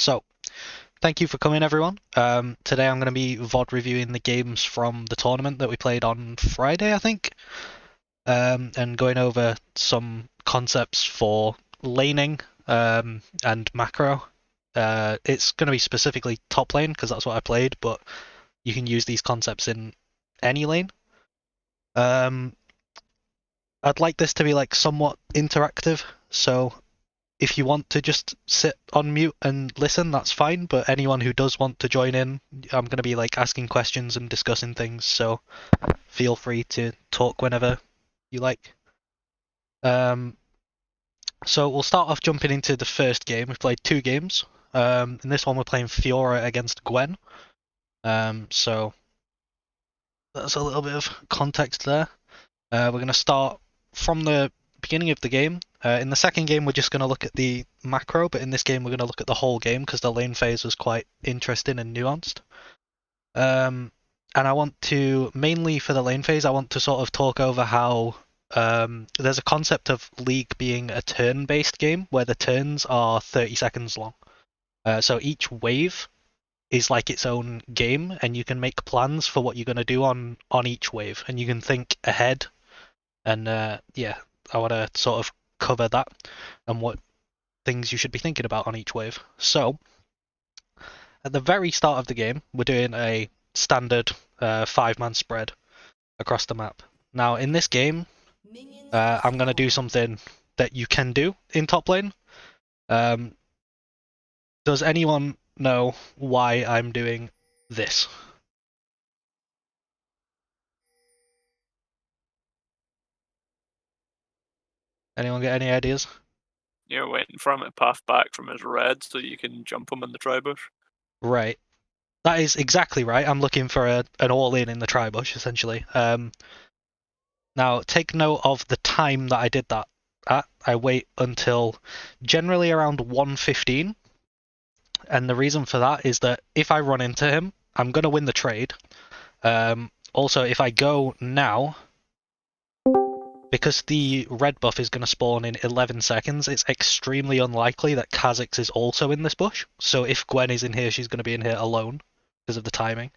So, thank you for coming, everyone. Today I'm going to be VoD reviewing the games from the tournament that we played on Friday, I think, and going over some concepts for laning and macro. It's going to be specifically top lane because that's what I played, but you can use these concepts in any lane. I'd like this to be like somewhat interactive, so if you want to just sit on mute and listen, that's fine. But anyone who does want to join in, I'm going to be like asking questions and discussing things. So feel free to talk whenever you like. Um, so we'll start off jumping into the first game. We've played two games. In this one, we're playing Fiora against Gwen. So that's a little bit of context there. We're going to start from the beginning of the game. In the second game, we're just going to look at the macro, but in this game, we're going to look at the whole game because the lane phase was quite interesting and nuanced. And I want to, mainly for the lane phase, I want to sort of talk over how there's a concept of League being a turn-based game where the turns are 30 seconds long. So each wave is like its own game, and you can make plans for what you're going to do on each wave, and you can think ahead. And yeah, I want to sort of cover that and what things you should be thinking about on each wave. So, at the very start of the game, we're doing a standard 5-man spread across the map. Now, in this game, I'm going to do something that you can do in top lane. Does anyone know why I'm doing this? Anyone get any ideas? You're waiting for him to path back from his red so you can jump him in the tri-bush. Right. That is exactly right. I'm looking for an all-in in the tri-bush, essentially. Now, take note of the time that I did that at. I wait until generally around 1:15, and the reason for that is that if I run into him, I'm going to win the trade. Also, if I go now, because the red buff is going to spawn in 11 seconds, it's extremely unlikely that Kha'Zix is also in this bush. So if Gwen is in here, she's going to be in here alone because of the timing.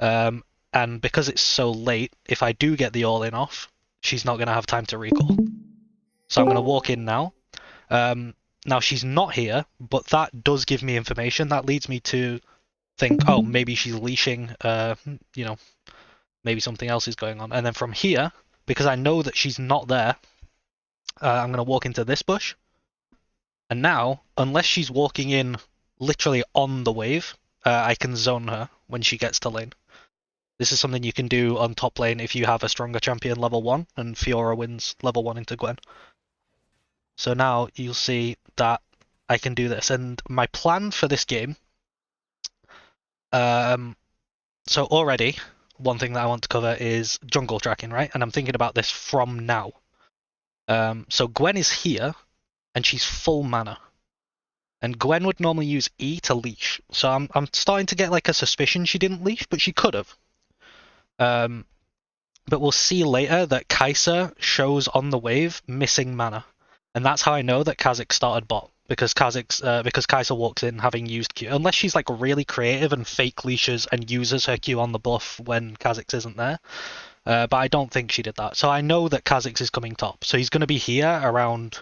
And because it's so late, if I do get the all-in off, she's not going to have time to recall. So I'm going to walk in now. Now she's not here, but that does give me information. That leads me to think, oh, maybe she's leashing, maybe something else is going on. And then from here, because I know that she's not there, I'm going to walk into this bush. And now, unless she's walking in literally on the wave, I can zone her when she gets to lane. This is something you can do on top lane if you have a stronger champion level 1, and Fiora wins level 1 into Gwen. So now you'll see that I can do this. And my plan for this game, so already, one thing that I want to cover is jungle tracking, right? And I'm thinking about this from now. So Gwen is here, and she's full mana. And Gwen would normally use E to leash. So I'm starting to get like a suspicion she didn't leash, but she could have. But we'll see later that Kai'Sa shows on the wave missing mana. And that's how I know that Kha'Zix started bot. Because Kai'Sa walks in having used Q. Unless she's like really creative and fake leashes and uses her Q on the buff when Kha'Zix isn't there. But I don't think she did that. So I know that Kha'Zix is coming top. So he's going to be here around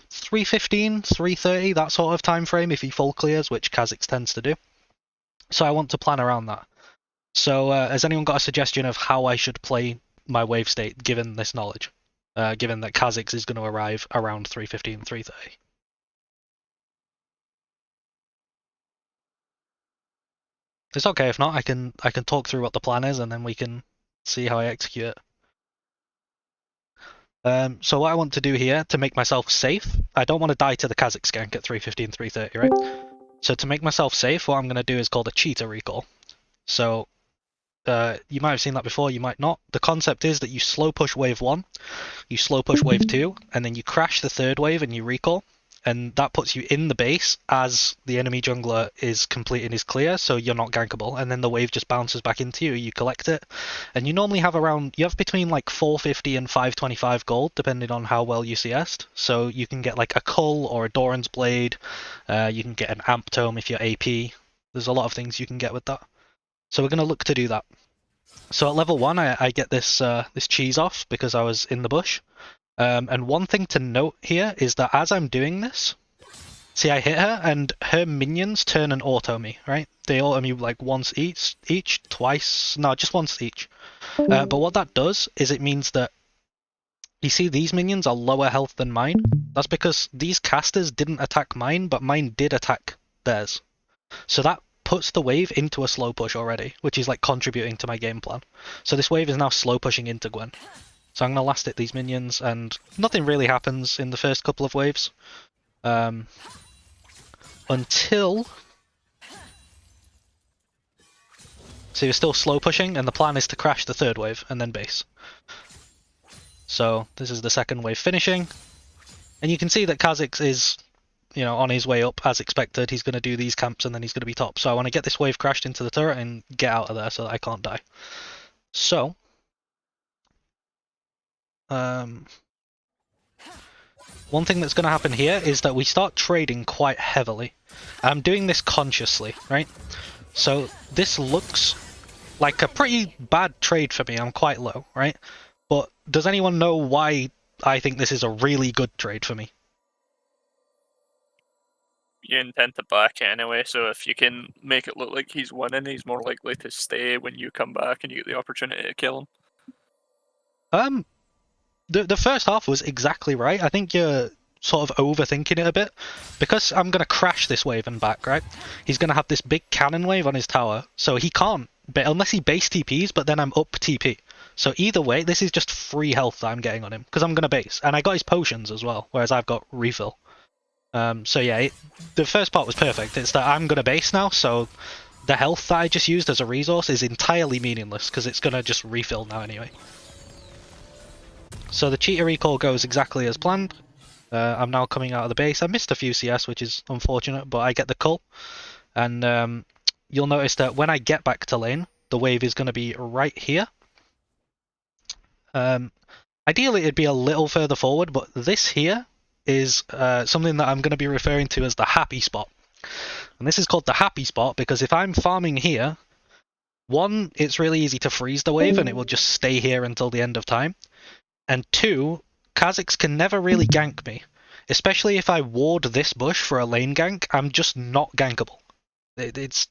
3:15, 3:30, that sort of time frame if he full clears, which Kha'Zix tends to do. So I want to plan around that. So has anyone got a suggestion of how I should play my wave state given this knowledge? Given that Kha'Zix is going to arrive around 3:15, 3:30. It's okay if not. I can talk through what the plan is and then we can see how I execute it. So what I want to do here to make myself safe, I don't want to die to the Kha'Zix gank at 3:15, 3:30, right? So to make myself safe, what I'm going to do is called a cheetah recall. So you might have seen that before, you might not. The concept is that you slow push wave 1, you slow push wave 2, and then you crash the third wave and you recall. and that puts you in the base as the enemy jungler is completing his clear, so you're not gankable. And then the wave just bounces back into you. You collect it, and you normally have between like 450 and 525 gold, depending on how well you CS'd. So you can get like a Cull or a Doran's Blade. You can get an Amp Tome if you're AP. There's a lot of things you can get with that. So we're gonna look to do that. So at level 1, I get this cheese off because I was in the bush. And one thing to note here is that as I'm doing this, see, I hit her, and her minions turn and auto me, right? They auto me like once each, twice, no, just once each. But what that does is it means that you see these minions are lower health than mine. That's because these casters didn't attack mine, but mine did attack theirs. So that puts the wave into a slow push already, which is like contributing to my game plan. So this wave is now slow pushing into Gwen. So I'm going to last hit these minions, and nothing really happens in the first couple of waves. Until... So you're still slow pushing, and the plan is to crash the third wave, and then base. So this is the second wave finishing. And you can see that Kha'Zix is, on his way up, as expected. He's going to do these camps, and then he's going to be top. So I want to get this wave crashed into the turret and get out of there so that I can't die. So... one thing that's going to happen here is that we start trading quite heavily. I'm doing this consciously, right? So this looks like a pretty bad trade for me. I'm quite low, right? But does anyone know why I think this is a really good trade for me? You intend to back anyway, so if you can make it look like he's winning, he's more likely to stay when you come back and you get the opportunity to kill him. The first half was exactly right. I think you're sort of overthinking it a bit. Because I'm going to crash this wave and back, right? He's going to have this big cannon wave on his tower, so he can't, unless he base TPs, but then I'm up TP. So either way, this is just free health that I'm getting on him, because I'm going to base. And I got his potions as well, whereas I've got refill. So yeah, the first part was perfect. It's that I'm going to base now, so the health that I just used as a resource is entirely meaningless, because it's going to just refill now anyway. So the cheetah recall goes exactly as planned. I'm now coming out of the base. I missed a few CS, which is unfortunate, but I get the cull. And you'll notice that when I get back to lane, the wave is going to be right here. Ideally, it'd be a little further forward, but this here is something that I'm going to be referring to as the happy spot. And this is called the happy spot because if I'm farming here, one, it's really easy to freeze the wave and it will just stay here until the end of time. And two, Kha'Zix can never really gank me. Especially if I ward this bush for a lane gank, I'm just not gankable. It's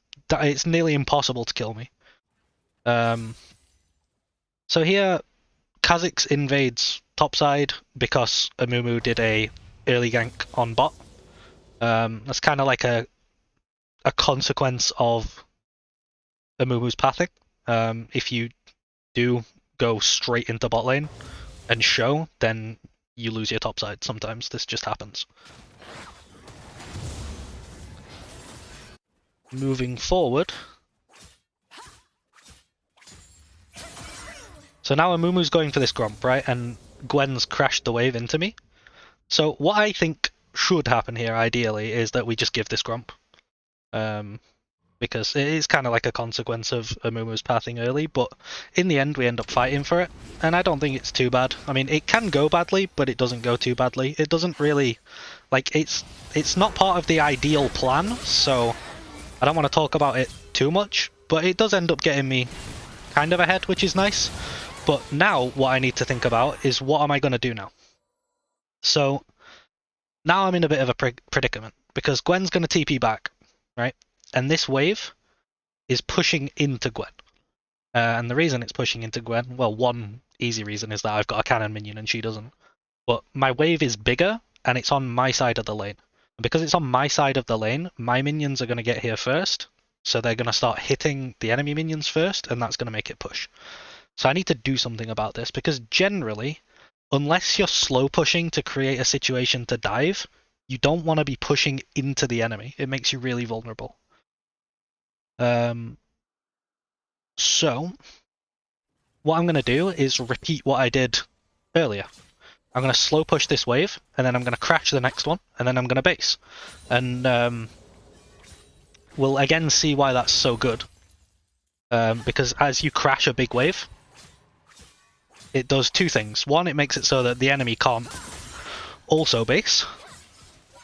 nearly impossible to kill me. So here, Kha'Zix invades topside because Amumu did a early gank on bot. That's kind of like a consequence of Amumu's pathing. If you do go straight into bot lane and show, then you lose your topside. Sometimes this just happens. Moving forward. So now Amumu's going for this Gromp, right? And Gwen's crashed the wave into me. So what I think should happen here, ideally, is that we just give this Gromp. Because it is kind of like a consequence of Amumu's pathing early, but in the end we end up fighting for it, and I don't think it's too bad. I mean, it can go badly, but it doesn't go too badly. It doesn't really... Like, it's not part of the ideal plan, so I don't want to talk about it too much, but it does end up getting me kind of ahead, which is nice. But now what I need to think about is what am I going to do now? So now I'm in a bit of a predicament, because Gwen's going to TP back, right? And this wave is pushing into Gwen. And the reason it's pushing into Gwen, well, one easy reason is that I've got a cannon minion and she doesn't. But my wave is bigger and it's on my side of the lane. And because it's on my side of the lane, my minions are going to get here first. So they're going to start hitting the enemy minions first, and that's going to make it push. So I need to do something about this, because generally, unless you're slow pushing to create a situation to dive, you don't want to be pushing into the enemy. It makes you really vulnerable. So what I'm going to do is repeat what I did earlier. I'm going to slow push this wave, and then I'm going to crash the next one, and then I'm going to base. And we'll again see why that's so good. Because as you crash a big wave, it does two things. One, it makes it so that the enemy can't also base.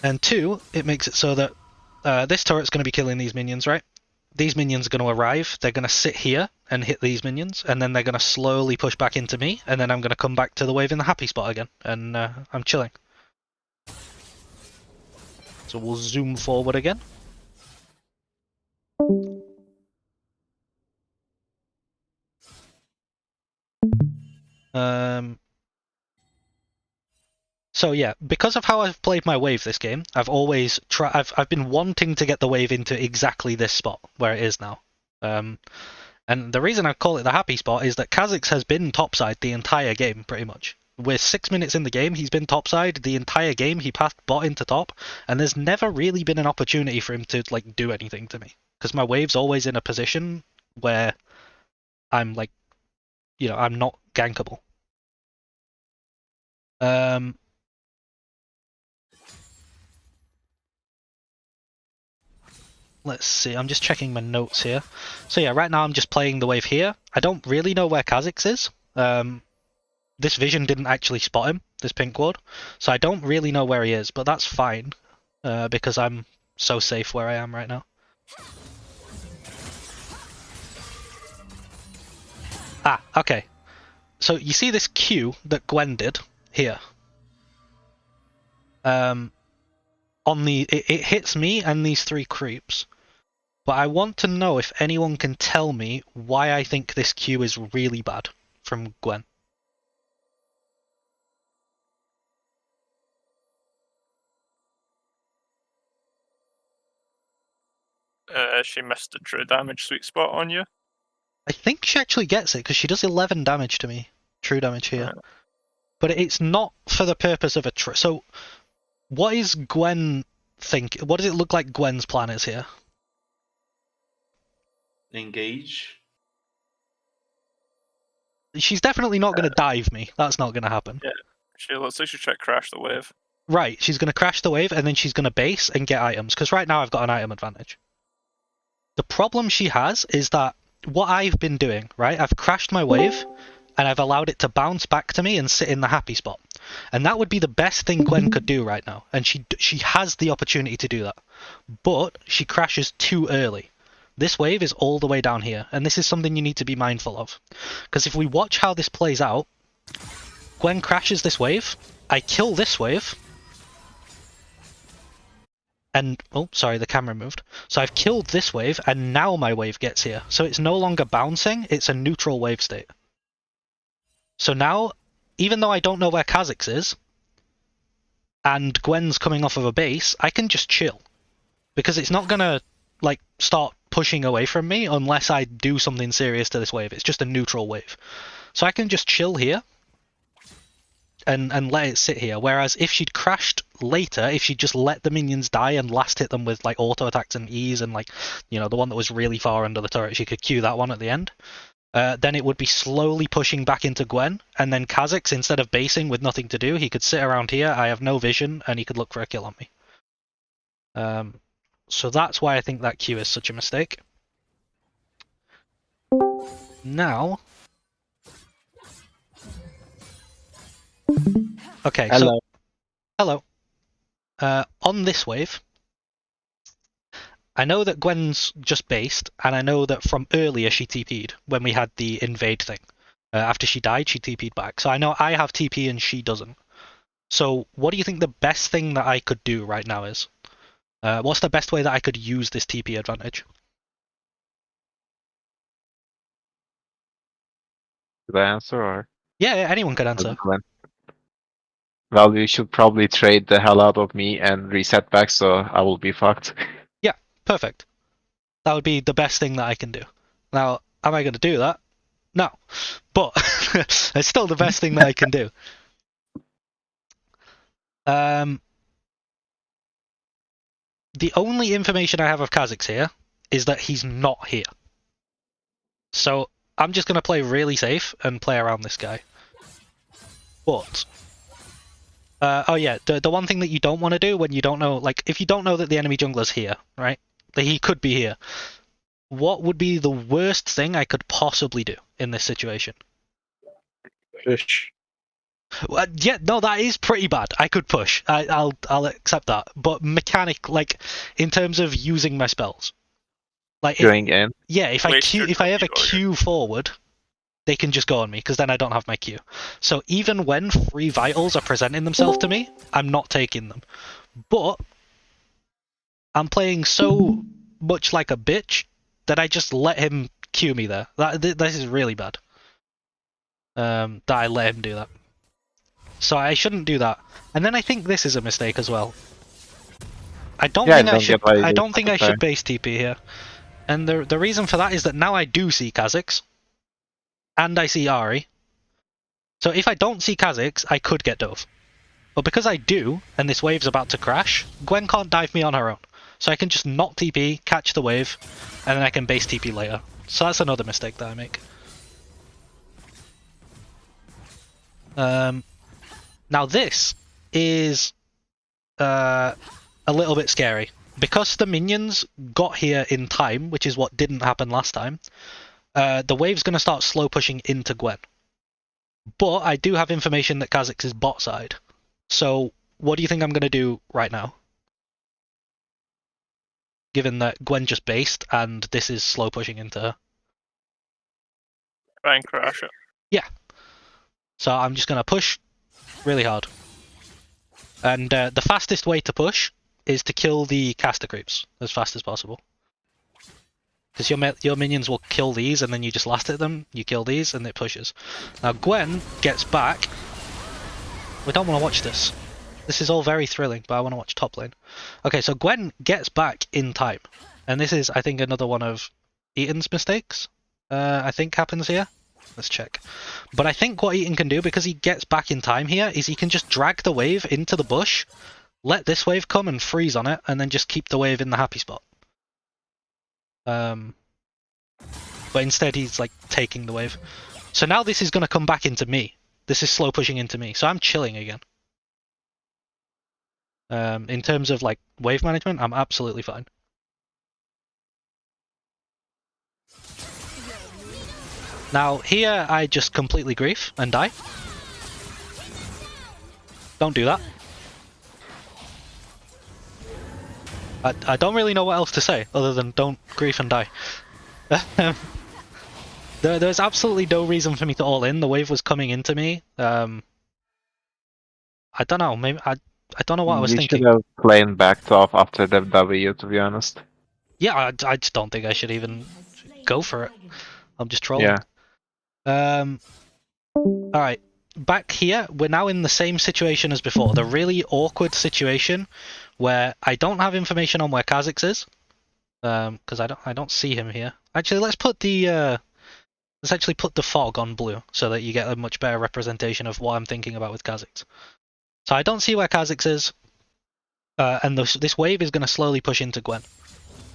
And two, it makes it so that this turret's going to be killing these minions, right? These minions are going to arrive, they're going to sit here and hit these minions, and then they're going to slowly push back into me, and then I'm going to come back to the wave in the happy spot again, and I'm chilling. So we'll zoom forward again. So yeah, because of how I've played my wave this game, I've been wanting to get the wave into exactly this spot where it is now. And the reason I call it the happy spot is that Kha'Zix has been topside the entire game, pretty much. We're 6 minutes in the game, he's been topside the entire game, he passed bot into top, and there's never really been an opportunity for him to like do anything to me. Because my wave's always in a position where I'm like, I'm not gankable. Let's see, I'm just checking my notes here. So yeah, right now I'm just playing the wave here. I don't really know where Kha'Zix is. This vision didn't actually spot him, this pink ward. So I don't really know where he is, but that's fine. Because I'm so safe where I am right now. Ah, okay. So you see this Q that Gwen did here? It hits me and these three creeps. But I want to know if anyone can tell me why I think this Q is really bad from Gwen. She missed the true damage sweet spot on you. I think she actually gets it because she does 11 damage to me, true damage here. But it's not for the purpose of a so what is Gwen think? What does it look like Gwen's plan is here? Engage. She's definitely not going to dive me. That's not going to happen. Yeah, she looks like she's trying to crash the wave. Right, she's going to crash the wave and then she's going to base and get items because right now I've got an item advantage. The problem she has is that what I've been doing, right? I've crashed my wave and I've allowed it to bounce back to me and sit in the happy spot. And that would be the best thing Gwen could do right now. And she has the opportunity to do that. But she crashes too early. This wave is all the way down here, and this is something you need to be mindful of. Because if we watch how this plays out, Gwen crashes this wave, I kill this wave, and oh, sorry, the camera moved. So I've killed this wave, and now my wave gets here. So it's no longer bouncing, it's a neutral wave state. So now, even though I don't know where Kha'Zix is, and Gwen's coming off of a base, I can just chill. Because it's not gonna, like, start pushing away from me unless I do something serious to this wave. It's just a neutral wave. So I can just chill here and let it sit here. Whereas if she'd crashed later, if she'd just let the minions die and last hit them with like auto attacks and E's and like, the one that was really far under the turret, she could queue that one at the end. Then it would be slowly pushing back into Gwen, and then Kha'Zix, instead of basing with nothing to do, he could sit around here, I have no vision, and he could look for a kill on me. So that's why I think that Q is such a mistake. Now... Okay, Hello. so... Hello. On this wave, I know that Gwen's just based, and I know that from earlier she TP'd when we had the invade thing. After she died, she TP'd back. So I know I have TP and she doesn't. So what do you think the best thing that I could do right now is? What's the best way that I could use this TP advantage? Should I answer or? Yeah, anyone could answer. Well, you should probably trade the hell out of me and reset back, so I will be fucked. Yeah, perfect. That would be the best thing that I can do. Now, am I going to do that? No. But it's still the best thing that I can do. The only information I have of Kha'Zix here is that he's not here. So I'm just going to play really safe and play around this guy. But Oh yeah, the one thing that you don't want to do when you don't know, like, if you don't know that the enemy jungler's here, right? That he could be here. What would be the worst thing I could possibly do in this situation? Push. Well, yeah, no, that is pretty bad. I could push. I'll accept that. But mechanic, like, in terms of using my spells, like, Going in. yeah, if I ever Torpedo, queue forward, they can just go on me because then I don't have my Q. So even when free vitals are presenting themselves to me, I'm not taking them. But I'm playing so much like a bitch that I just let him Q me there. This is really bad. That I let him do that. So I shouldn't do that. And then I think this is a mistake as well. I don't think I should. I don't think I should base TP here. And the reason for that is that now I do see Kha'Zix, and I see Ari. So if I don't see Kha'Zix, I could get dove. But because I do, and this wave's about to crash, Gwen can't dive me on her own. So I can just not TP, catch the wave, and then I can base TP later. So that's another mistake that I make. Now this is a little bit scary. Because the minions got here in time, which is what didn't happen last time, the wave's going to start slow pushing into Gwen. But I do have information that Kha'Zix is bot side. So what do you think I'm going to do right now? Given that Gwen just based and this is slow pushing into her. Try and crash it. Yeah. So I'm just going to push really hard. And the fastest way to push is to kill the caster creeps as fast as possible. Because your minions will kill these and then you just last hit them, you kill these and it pushes. Now Gwen gets back. We don't want to watch this. This is all very thrilling, but I want to watch top lane. Okay, so Gwen gets back in time. And this is, I think, another one of Eaton's mistakes, I think happens here. Let's check. But I think what Eaton can do, because he gets back in time here, is he can just drag the wave into the bush, let this wave come and freeze on it, and then just keep the wave in the happy spot. But instead he's like taking the wave. So now this is going to come back into me. This is slow pushing into me. So I'm chilling again. In terms of like wave management, I'm absolutely fine. Now here I just completely grief and die. Don't do that. I don't really know what else to say other than don't grief and die. There's absolutely no reason for me to all in. The wave was coming into me. I don't know. Maybe I don't know what I was thinking. You should have played backed off after the W, to be honest. Yeah, I just don't think I should even go for it. I'm just trolling. Yeah. Alright. Back here, we're now in the same situation as before. The really awkward situation where I don't have information on where Kha'Zix is. Because I don't see him here. Actually, let's put the let's actually put the fog on blue so that you get a much better representation of what I'm thinking about with Kha'Zix. So I don't see where Kha'Zix is, and this wave is going to slowly push into Gwen.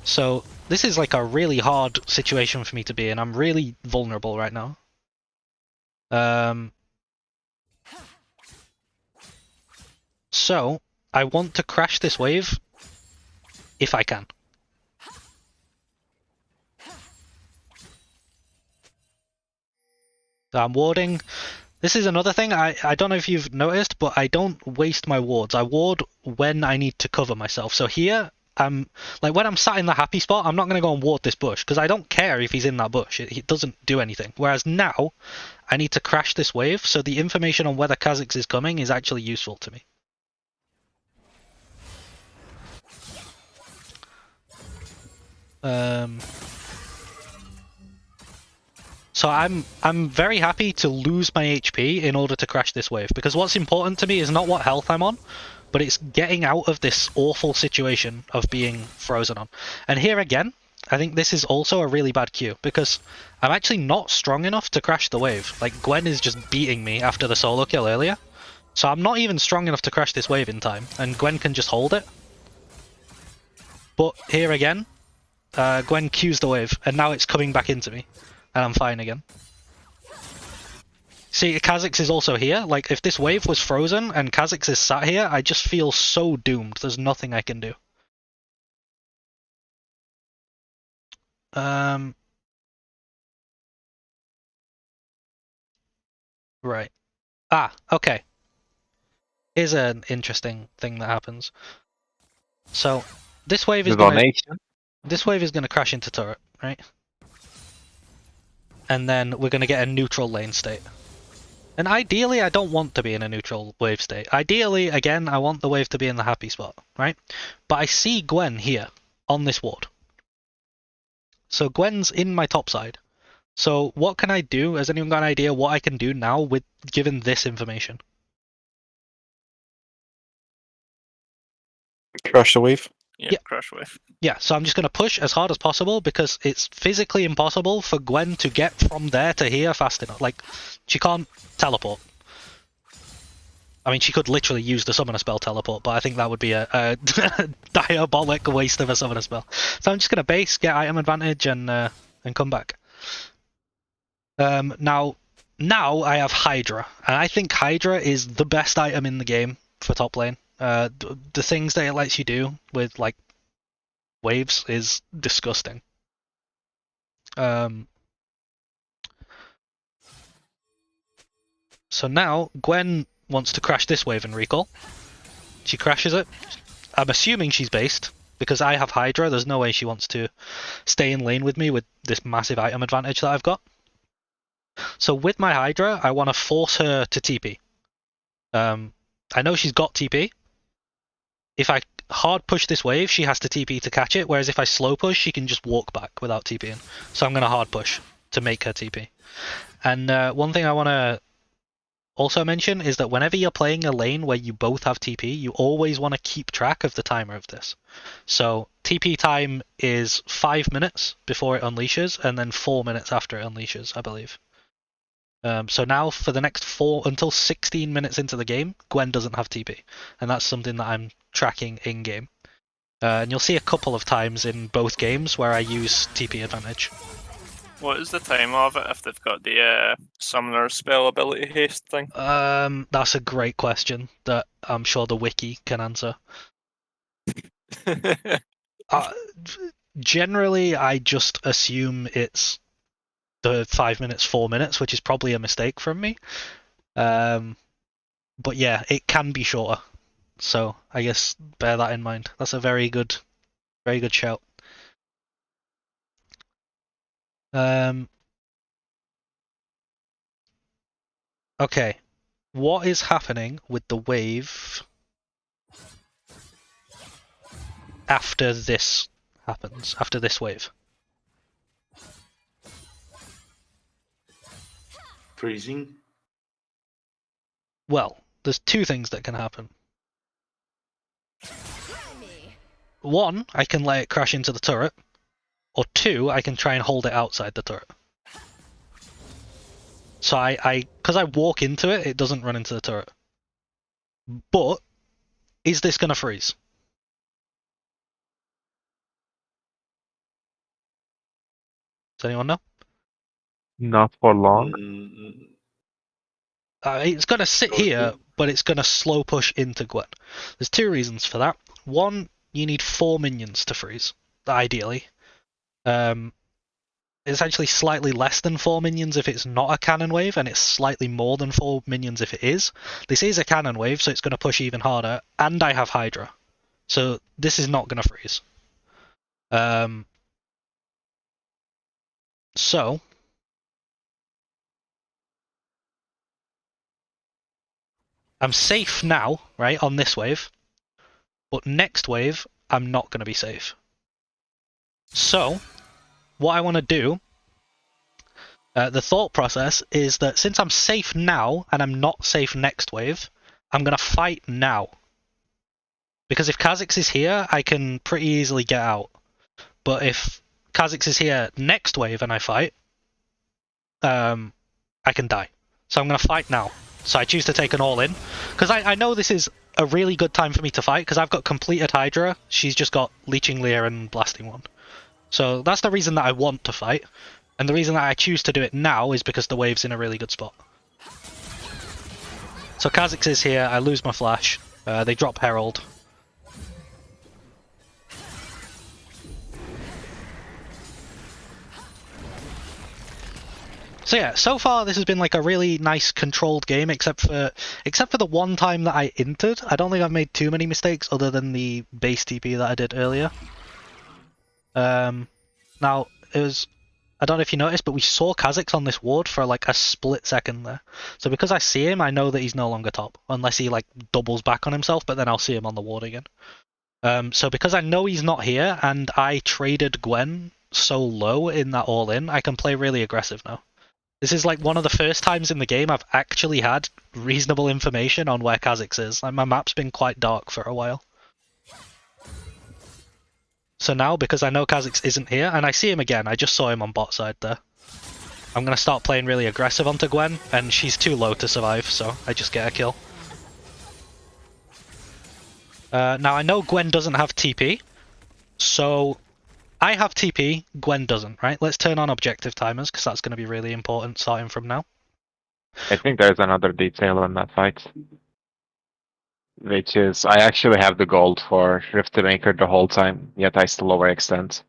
So this is like a really hard situation for me to be in. I'm really vulnerable right now. So I want to crash this wave if I can. So I'm warding. This is another thing, I don't know if you've noticed, but I don't waste my wards. I ward when I need to cover myself. So here, when I'm sat in the happy spot, I'm not going to go and ward this bush, because I don't care if he's in that bush. It doesn't do anything. Whereas now, I need to crash this wave, so the information on whether Kha'Zix is coming is actually useful to me. So I'm very happy to lose my HP in order to crash this wave, because what's important to me is not what health I'm on, but it's getting out of this awful situation of being frozen on. And here again, I think this is also a really bad cue, because I'm actually not strong enough to crash the wave. Like, Gwen is just beating me after the solo kill earlier, so I'm not even strong enough to crash this wave in time, and Gwen can just hold it. But here again, Gwen cues the wave, and now it's coming back into me. And I'm fine again. See, Kha'Zix is also here. Like, if this wave was frozen and Kha'Zix is sat here, I just feel so doomed. There's nothing I can do. Right. Ah, okay. Here's an interesting thing that happens. So, this wave The is gonna donation. crash into turret, right? And then we're gonna get a neutral lane state. And ideally, I don't want to be in a neutral wave state. Ideally, again, I want the wave to be in the happy spot, right? But I see Gwen here on this ward. So Gwen's in my top side. So what can I do? Has anyone got an idea what I can do now with given this information? Crash the wave. Yeah, crash wave. Yeah, so I'm just going to push as hard as possible because it's physically impossible for Gwen to get from there to here fast enough. Like, she can't teleport. I mean, she could literally use the summoner spell teleport, but I think that would be a diabolic waste of a summoner spell. So I'm just going to base, get item advantage, and come back. Now I have Hydra, and I think Hydra is the best item in the game for top lane. The things that it lets you do with like waves is disgusting. So now Gwen wants to crash this wave and recall. She crashes it. I'm assuming she's based because I have Hydra. There's no way she wants to stay in lane with me with this massive item advantage that I've got. So with my Hydra, I want to force her to TP. I know she's got TP. If I hard push this wave, she has to TP to catch it, whereas if I slow push, she can just walk back without TPing. So I'm going to hard push to make her TP. And one thing I want to also mention is that whenever you're playing a lane where you both have TP, you always want to keep track of the timer of this. So TP time is 5 minutes before it unleashes, and then 4 minutes after it unleashes, I believe. So now for the next until 16 minutes into the game, Gwen doesn't have TP, and that's something that I'm tracking in game. And you'll see a couple of times in both games where I use TP advantage. What is the time of it if they've got the summoner spell ability haste thing? That's a great question that I'm sure the wiki can answer. Generally, I just assume it's the 5 minutes, 4 minutes, which is probably a mistake from me. But yeah, it can be shorter. So I guess bear that in mind. That's a very good shout. Okay, what is happening with the wave after this happens? After this wave? Freezing. Well, there's two things that can happen. One, I can let it crash into the turret, or two, I can try and hold it outside the turret. So because I walk into it, it doesn't run into the turret. But is this gonna freeze? Does anyone know? Not for long. It's gonna sit here, but it's gonna slow push into Gwen. There's two reasons for that. One, you need 4 minions to freeze, ideally. It's actually slightly less than 4 minions if it's not a cannon wave, and it's slightly more than 4 minions if it is. This is a cannon wave, so it's going to push even harder, and I have Hydra. So this is not going to freeze. So I'm safe now, right, on this wave, but next wave, I'm not going to be safe. So what I want to do, the thought process is that since I'm safe now and I'm not safe next wave, I'm going to fight now. Because if Kha'Zix is here, I can pretty easily get out. But if Kha'Zix is here next wave and I fight, I can die. So I'm going to fight now. So I choose to take an all-in. Because I know this is a really good time for me to fight, because I've got completed Hydra. She's just got Leeching Leer and Blasting One. So that's the reason that I want to fight. And the reason that I choose to do it now is because the wave's in a really good spot. So Kha'Zix is here, I lose my flash. They drop Herald. So yeah, so far this has been like a really nice controlled game, except for the one time that I entered. I don't think I've made too many mistakes other than the base TP that I did earlier. Now it was, I don't know if you noticed, but we saw Kha'Zix on this ward for like a split second there. So because I see him, I know that he's no longer top, unless he like doubles back on himself, but then I'll see him on the ward again. So because I know he's not here, and I traded Gwen so low in that all-in, I can play really aggressive now. This is like one of the first times in the game I've actually had reasonable information on where Kha'Zix is. Like, my map's been quite dark for a while. So now, because I know Kha'Zix isn't here, and I see him again, I just saw him on bot side there. I'm going to start playing really aggressive onto Gwen, and she's too low to survive, so I just get a kill. Now I know Gwen doesn't have TP, so I have TP, Gwen doesn't, right? Let's turn on objective timers, because that's going to be really important starting from now. I think there's another detail on that fight. Which is, I actually have the gold for Rift Maker the whole time, yet I still overextend.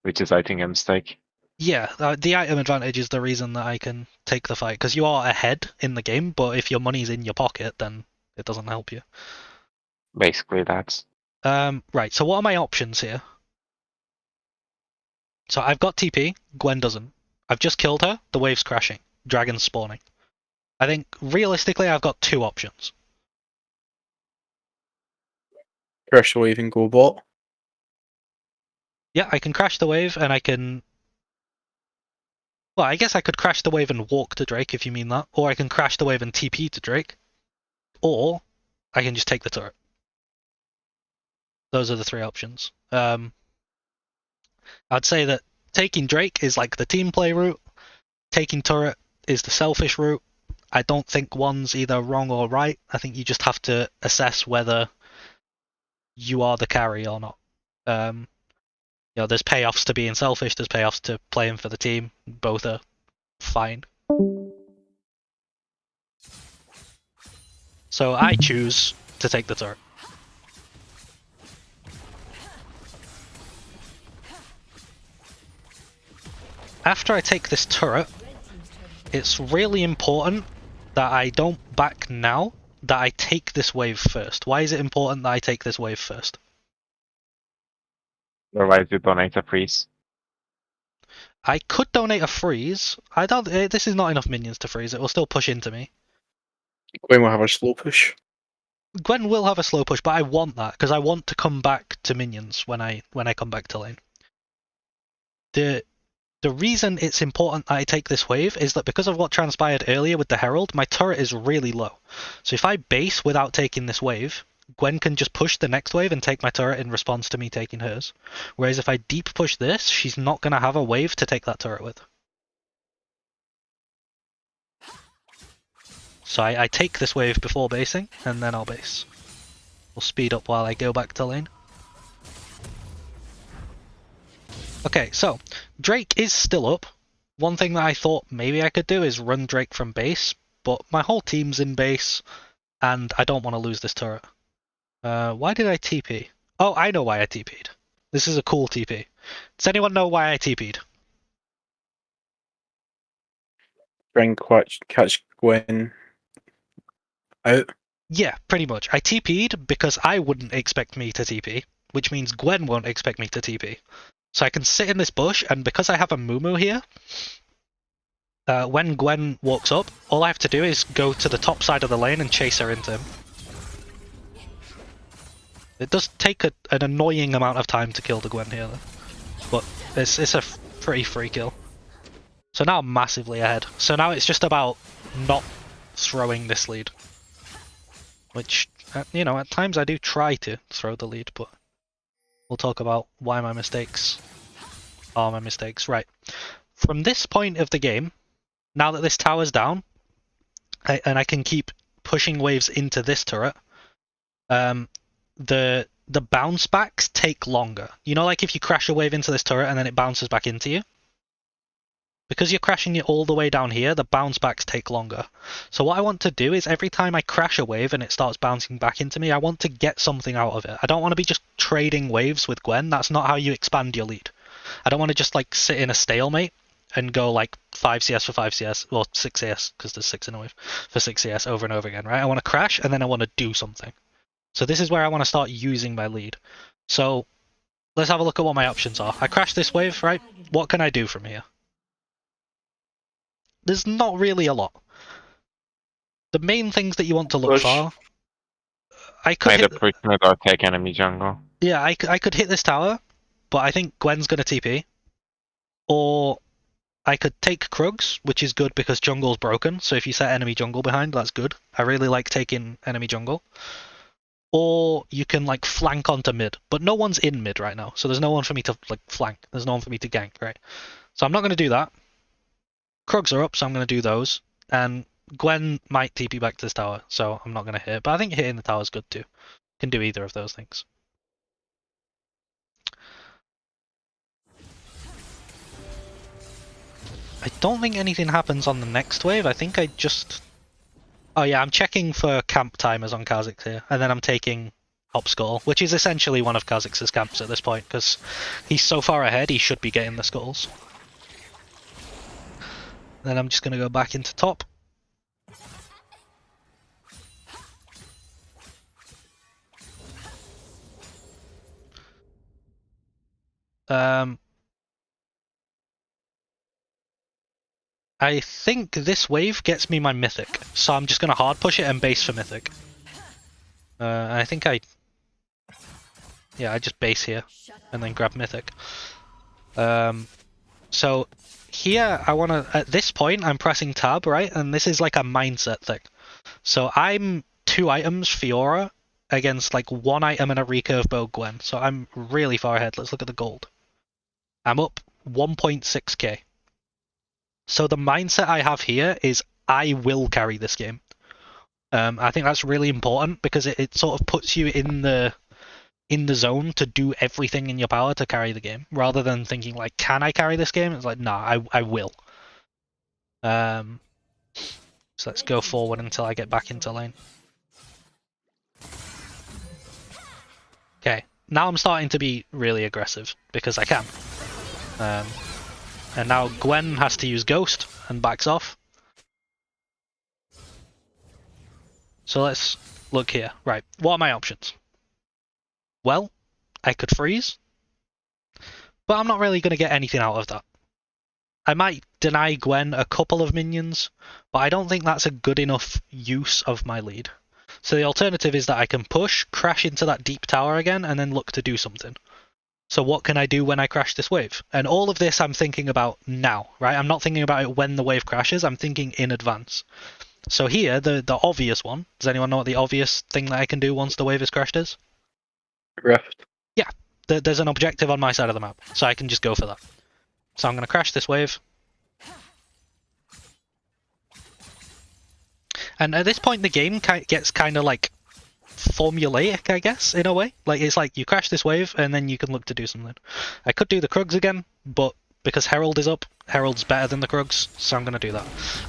Which is, I think, a mistake. Yeah, the item advantage is the reason that I can take the fight, because you are ahead in the game, but if your money's in your pocket, then it doesn't help you. Basically, that's... Right, so what are my options here? So I've got TP, Gwen doesn't. I've just killed her, the wave's crashing, dragon's spawning. I think, realistically, I've got two options. Crash the wave and go bot. Yeah, I can crash the wave, and I can... Well, I guess I could crash the wave and walk to Drake, if you mean that. Or I can crash the wave and TP to Drake. Or I can just take the turret. Those are the three options. I'd say that taking Drake is like the team play route. Taking turret is the selfish route. I don't think one's either wrong or right. I think you just have to assess whether you are the carry or not. You know, there's payoffs to being selfish, there's payoffs to playing for the team. Both are fine. So I choose to take the turret. After I take this turret, it's really important that I don't back now, that I take this wave first. Why is it important that I take this wave first? Otherwise, you donate a freeze. I could donate a freeze. I don't. This is not enough minions to freeze. It will still push into me. Gwen will have a slow push. Gwen will have a slow push, but I want that because I want to come back to minions when I come back to lane. The reason it's important that I take this wave is that because of what transpired earlier with the Herald, my turret is really low. So if I base without taking this wave, Gwen can just push the next wave and take my turret in response to me taking hers. Whereas if I deep push this, she's not going to have a wave to take that turret with. So I take this wave before basing, and then I'll base. We'll speed up while I go back to lane. Okay, so Drake is still up. One thing that I thought maybe I could do is run Drake from base, but my whole team's in base, and I don't want to lose this turret. Why did I TP? Oh, I know why I TP'd. This is a cool TP. Does anyone know why I TP'd? Try and catch Gwen out. Yeah, pretty much. I TP'd because I wouldn't expect me to TP, which means Gwen won't expect me to TP. So I can sit in this bush, and because I have a Mumu here, when Gwen walks up, all I have to do is go to the top side of the lane and chase her into him. It does take an annoying amount of time to kill the Gwen here, though. But it's a pretty free kill. So now I'm massively ahead. So now it's just about not throwing this lead. Which, you know, at times I do try to throw the lead, but we'll talk about why my mistakes are my mistakes. Right. From this point of the game, now that this tower's down, and I can keep pushing waves into this turret, the bounce backs take longer. You know, like if you crash a wave into this turret and then it bounces back into you? Because you're crashing it all the way down here, the bounce backs take longer. So what I want to do is every time I crash a wave and it starts bouncing back into me, I want to get something out of it. I don't want to be just trading waves with Gwen. That's not how you expand your lead. I don't want to just like sit in a stalemate and go like 5 CS for 5 CS, or 6 CS, because there's 6 in a wave, for 6 CS over and over again, right? I want to crash and then I want to do something. So this is where I want to start using my lead. So let's have a look at what my options are. I crash this wave, right? What can I do from here? There's not really a lot. The main things that you want to look Push. for, I could Either hit, push mid or take enemy jungle. yeah, I could hit this tower, but I think Gwen's gonna TP. Or I could take Krugs, which is good because jungle's broken. So if you set enemy jungle behind, that's good. I really like taking enemy jungle. Or you can like flank onto mid, but no one's in mid right now, so there's no one for me to like flank. There's no one for me to gank, right? So I'm not gonna do that. Krugs are up, so I'm gonna do those. And Gwen might TP back to this tower, so I'm not gonna hit. But I think hitting the tower is good too. Can do either of those things. I don't think anything happens on the next wave. I think I just... Oh yeah, I'm checking for camp timers on Kha'Zix here, and then I'm taking Hop Skull, which is essentially one of Kha'Zix's camps at this point, because he's so far ahead, he should be getting the skulls. Then I'm just going to go back into top. I think this wave gets me my mythic, so I'm just going to hard push it and base for mythic. I think yeah, I just base here and then grab mythic. So here I want to, at this point I'm pressing tab, right? And this is like a mindset thing. So I'm 2 items Fiora against like 1 item and a recurve bow Gwen. So I'm really far ahead. Let's look at the gold. I'm up 1.6k. So the mindset I have here is I will carry this game. I think that's really important because it sort of puts you in the zone to do everything in your power to carry the game, rather than thinking like, can I carry this game? It's like, nah, I will. So let's go forward until I get back into lane. Okay, now I'm starting to be really aggressive because I can. And now Gwen has to use Ghost and backs off. So let's look here. Right, what are my options? Well, I could freeze, but I'm not really going to get anything out of that. I might deny Gwen a couple of minions, but I don't think that's a good enough use of my lead. So the alternative is that I can push, crash into that deep tower again, and then look to do something. So what can I do when I crash this wave? And all of this I'm thinking about now, right? I'm not thinking about it when the wave crashes, I'm thinking in advance. So here, the obvious one, does anyone know what the obvious thing that I can do once the wave is crashed is? Rift. Yeah, there's an objective on my side of the map, so I can just go for that. So I'm going to crash this wave. And at this point, the game gets kind of like formulaic, I guess, in a way. Like, it's like you crash this wave, and then you can look to do something. I could do the Krugs again, but because Herald is up, Herald's better than the Krugs, so I'm going to do that.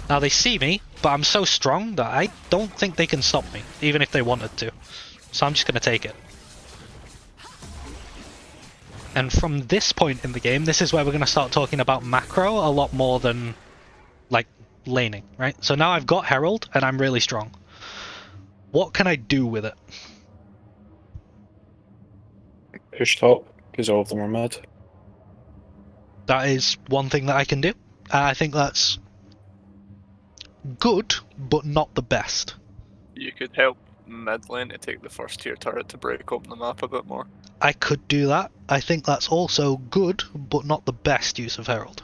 Now, they see me, but I'm so strong that I don't think they can stop me, even if they wanted to. So I'm just going to take it. And from this point in the game, this is where we're going to start talking about macro a lot more than, like, laning, right? So now I've got Herald, and I'm really strong. What can I do with it? Push top, because all of them are mid. That is one thing that I can do. I think that's good, but not the best. You could help mid lane to take the first tier turret to break open the map a bit more. I could do that. I think that's also good, but not the best use of Herald.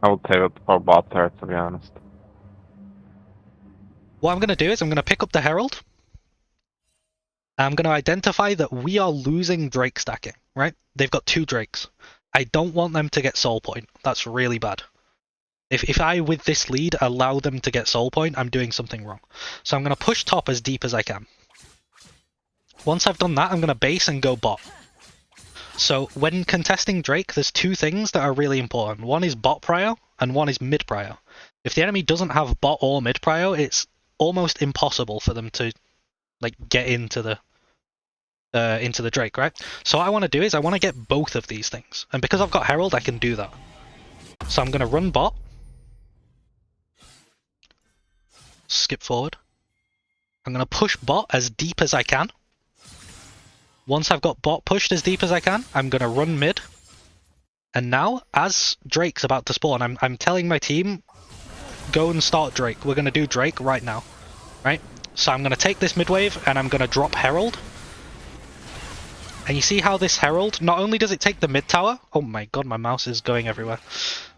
I would take it for bot turret, to be honest. What I'm going to do is I'm going to pick up the Herald. I'm going to identify that we are losing Drake stacking, right? They've got 2 Drakes. I don't want them to get soul point. That's really bad. If I, with this lead, allow them to get soul point, I'm doing something wrong. So I'm going to push top as deep as I can. Once I've done that, I'm going to base and go bot. So when contesting Drake, there's two things that are really important. One is bot prio, and one is mid prio. If the enemy doesn't have bot or mid prio, it's almost impossible for them to like get into the Drake, right? So what I want to do is I want to get both of these things, and because I've got Herald, I can do that. So I'm going to run bot, skip forward. I'm going to push bot as deep as I can. Once I've got bot pushed as deep as I can, I'm going to run mid. And now, as Drake's about to spawn, I'm telling my team, go and start Drake. We're going to do Drake right now, right? So I'm going to take this mid wave and I'm going to drop Herald. And you see how this Herald, not only does it take the mid tower, oh my god, my mouse is going everywhere.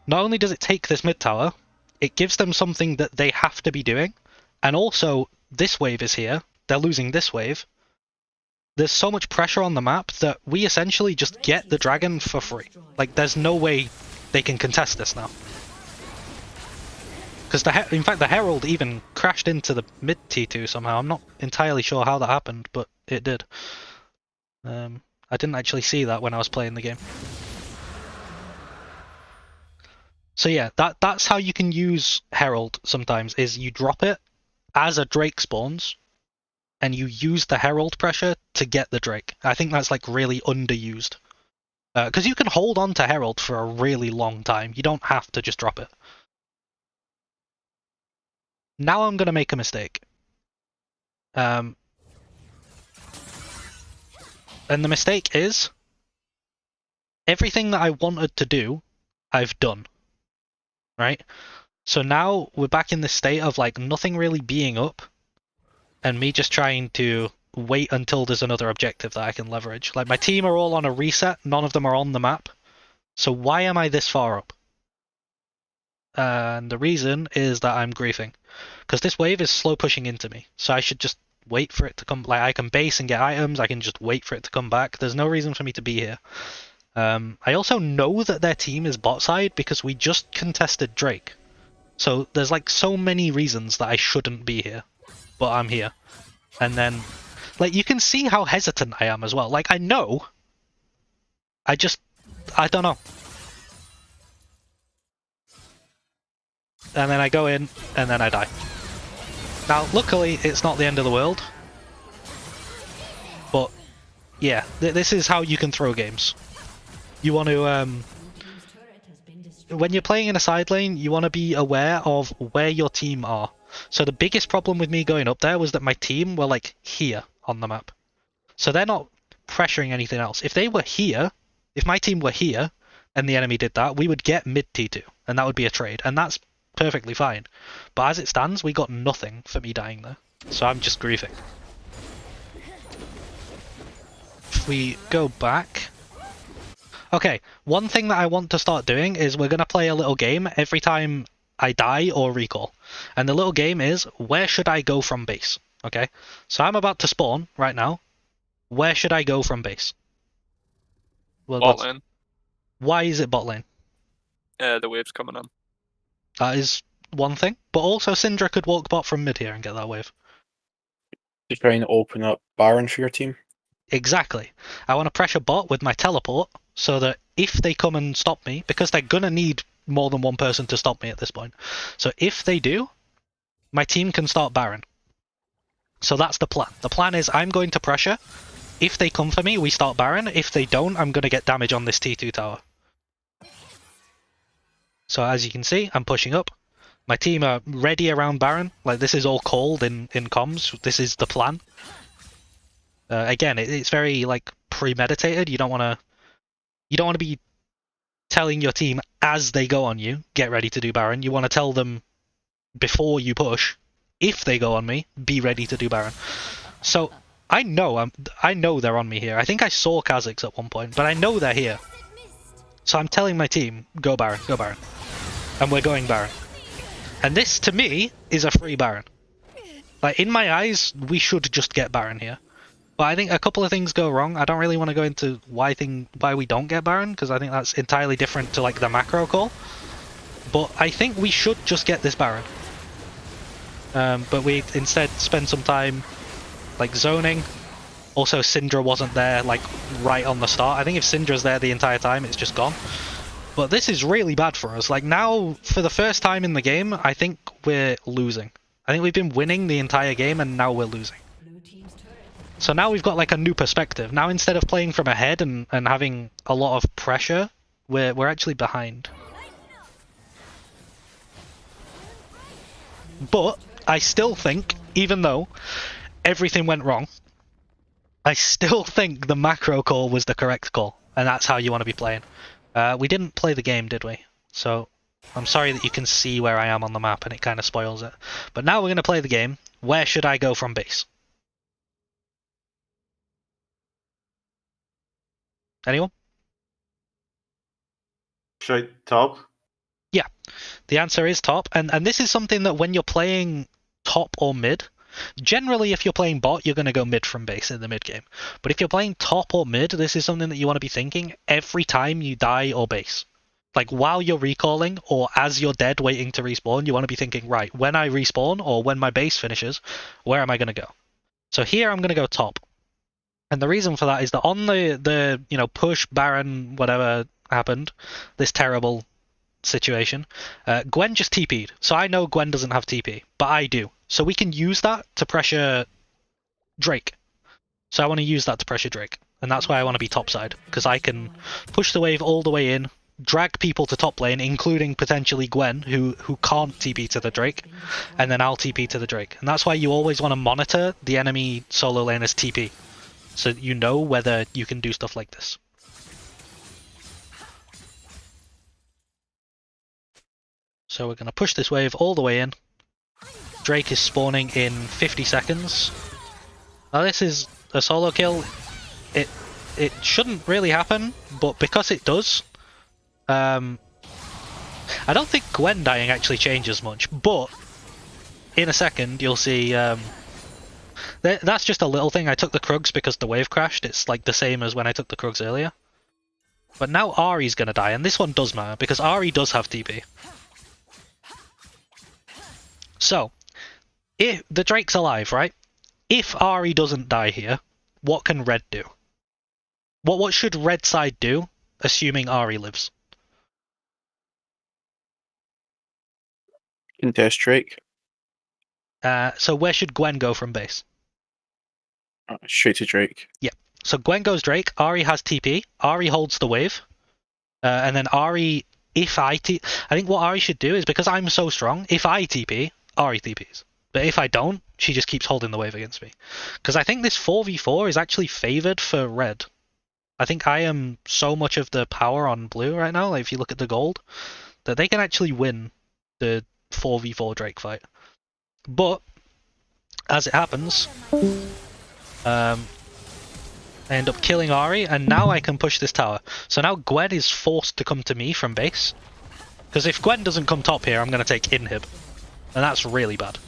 Not only does it take this mid tower, it gives them something that they have to be doing. And also, this wave is here, they're losing this wave. There's so much pressure on the map that we essentially just get the dragon for free. Like, there's no way they can contest this now. Because in fact, the Herald even crashed into the mid T2 somehow. I'm not entirely sure how that happened, but it did. I didn't actually see that when I was playing the game. So yeah, that's how you can use Herald sometimes, is you drop it as a Drake spawns, and you use the Herald pressure to get the Drake. I think that's like really underused. Because you can hold on to Herald for a really long time. You don't have to just drop it. Now I'm going to make a mistake. And the mistake is, everything that I wanted to do, I've done. Right? So now we're back in this state of like nothing really being up, and me just trying to wait until there's another objective that I can leverage. Like, my team are all on a reset, none of them are on the map. So why am I this far up? And the reason is that I'm griefing. Because this wave is slow pushing into me. So I should just wait for it to come. Like, I can base and get items, I can just wait for it to come back. There's no reason for me to be here. I also know that their team is bot side because we just contested Drake. So there's like so many reasons that I shouldn't be here. But I'm here. And then, like, you can see how hesitant I am as well. Like, I know. I don't know. And then I go in, and then I die. Now, luckily, it's not the end of the world. But, yeah, this is how you can throw games. You want to, when you're playing in a side lane, you want to be aware of where your team are. So the biggest problem with me going up there was that my team were, like, here on the map. So they're not pressuring anything else. If they were here, if my team were here, and the enemy did that, we would get mid T2, and that would be a trade. And that's perfectly fine. But as it stands, we got nothing for me dying there. So I'm just griefing. If we go back... Okay, one thing that I want to start doing is we're going to play a little game every time I die or recall. And the little game is, where should I go from base? Okay, so I'm about to spawn right now. Where should I go from base? Well, Bot lane. why is it bot lane? The wave's coming in. That is one thing. But also Syndra could walk bot from mid here and get that wave. You're trying to open up Baron for your team. Exactly. I want to pressure bot with my teleport so that if they come and stop me, because they're going to need more than one person to stop me at this point. So if they do, my team can start Baron. So that's the plan. The plan is I'm going to pressure. If they come for me, we start Baron. If they don't, I'm going to get damage on this T2 tower. So as you can see, I'm pushing up. My team are ready around Baron. Like, this is all called in comms. This is the plan. Again, it's very like premeditated. You don't want to be telling your team as they go on you, get ready to do Baron. You want to tell them before you push. If they go on me, be ready to do Baron. So I know they're on me here. I think I saw Kha'Zix at one point, but I know they're here. So I'm telling my team, go Baron, go Baron. And we're going Baron. And this, to me, is a free Baron. Like, in my eyes, we should just get Baron here. But I think a couple of things go wrong. I don't really want to go into why we don't get Baron, because I think that's entirely different to, like, the macro call. But I think we should just get this Baron. But we instead spend some time, like, zoning, Also, Syndra wasn't there like right on the start. I think if Syndra's there the entire time, it's just gone. But this is really bad for us. Like now, for the first time in the game, I think we're losing. I think we've been winning the entire game, and now we're losing. So now we've got like a new perspective. Now instead of playing from ahead and having a lot of pressure, we're actually behind. But I still think, even though everything went wrong, I still think the macro call was the correct call, and that's how you want to be playing. We didn't play the game, did we? So I'm sorry that you can see where I am on the map, and it kind of spoils it. But now we're going to play the game. Where should I go from base? Anyone? Should I top? Yeah, the answer is top, and this is something that when you're playing top or mid, generally if you're playing bot, you're going to go mid from base in the mid game. But if you're playing top or mid, this is something that you want to be thinking every time you die or base. Like while you're recalling or as you're dead waiting to respawn, you want to be thinking, right, when I respawn or when my base finishes, where am I going to go? So here I'm going to go top. And the reason for that is that on the push Baron whatever happened, this terrible situation, Gwen just TP'd. So I know Gwen doesn't have TP, but I do. So we can use that to pressure Drake. So I want to use that to pressure Drake. And that's why I want to be topside, because I can push the wave all the way in, drag people to top lane, including potentially Gwen, who can't TP to the Drake, and then I'll TP to the Drake. And that's why you always want to monitor the enemy solo laner's TP, so you know whether you can do stuff like this. So we're going to push this wave all the way in. Drake is spawning in 50 seconds. Now this is a solo kill. It shouldn't really happen, but because it does, I don't think Gwen dying actually changes much, but in a second you'll see that's just a little thing. I took the Krugs because the wave crashed. It's like the same as when I took the Krugs earlier. But now Ahri's going to die, and this one does matter because Ahri does have TP. So, if the Drake's alive, right? If Ahri doesn't die here, what can Red do? What should Red side do, assuming Ahri lives? Contest Drake. So where should Gwen go from base? Straight to Drake. Yeah. So Gwen goes Drake, Ahri has TP, Ahri holds the wave, and then Ahri, I think what Ahri should do is, because I'm so strong, if I TP, Ahri TPs. But if I don't, she just keeps holding the wave against me. Because I think this 4v4 is actually favored for Red. I think I am so much of the power on blue right now, like if you look at the gold, that they can actually win the 4v4 Drake fight. But, as it happens, I end up killing Ahri, and now I can push this tower. So now Gwen is forced to come to me from base. Because if Gwen doesn't come top here, I'm going to take inhib. And that's really bad.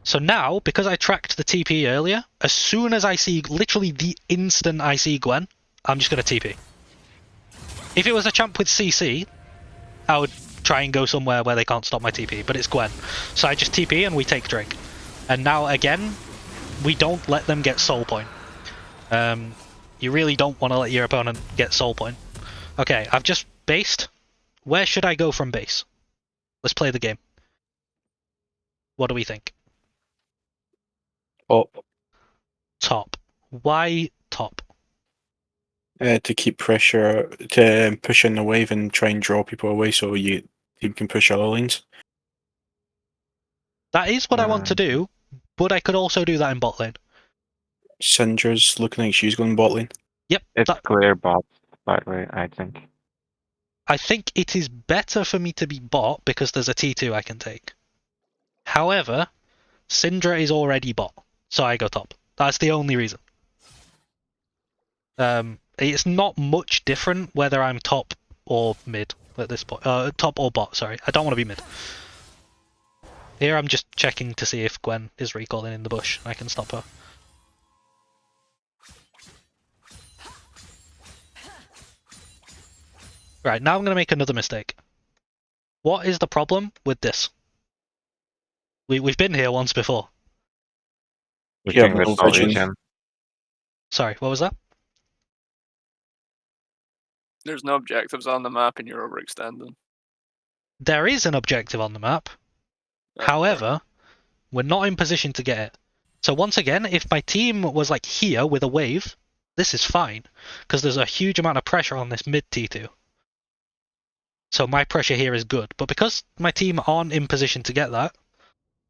So now, because I tracked the TP earlier, as soon as I see, literally the instant I see Gwen, I'm just going to TP. If it was a champ with CC, I would try and go somewhere where they can't stop my TP, but it's Gwen. So I just TP and we take Drake. And now, again, we don't let them get soul point. You really don't want to let your opponent get soul point. Okay, I've just based. Where should I go from base? Let's play the game. What do we think? Top. Top. Why top? To keep pressure, to push in the wave and try and draw people away so you can push other lanes. That is what I want to do, but I could also do that in bot lane. Syndra's looking like she's going bot lane. Yep. It's clear bot, by the way, I think. I think it is better for me to be bot because there's a T2 I can take. However, Syndra is already bot, so I go top. That's the only reason. It's not much different whether I'm top or mid at this point. Top or bot, sorry. I don't want to be mid. Here I'm just checking to see if Gwen is recalling in the bush. I can stop her. Right, now I'm going to make another mistake. What is the problem with this? We've been here once before. Yeah, Pushing with no all vision. regen. Sorry, what was that? There's no objectives on the map and you're overextending. There is an objective on the map. However, we're not in position to get it. So once again, if my team was like here with a wave, this is fine, because there's a huge amount of pressure on this mid T2. So my pressure here is good. But because my team aren't in position to get that,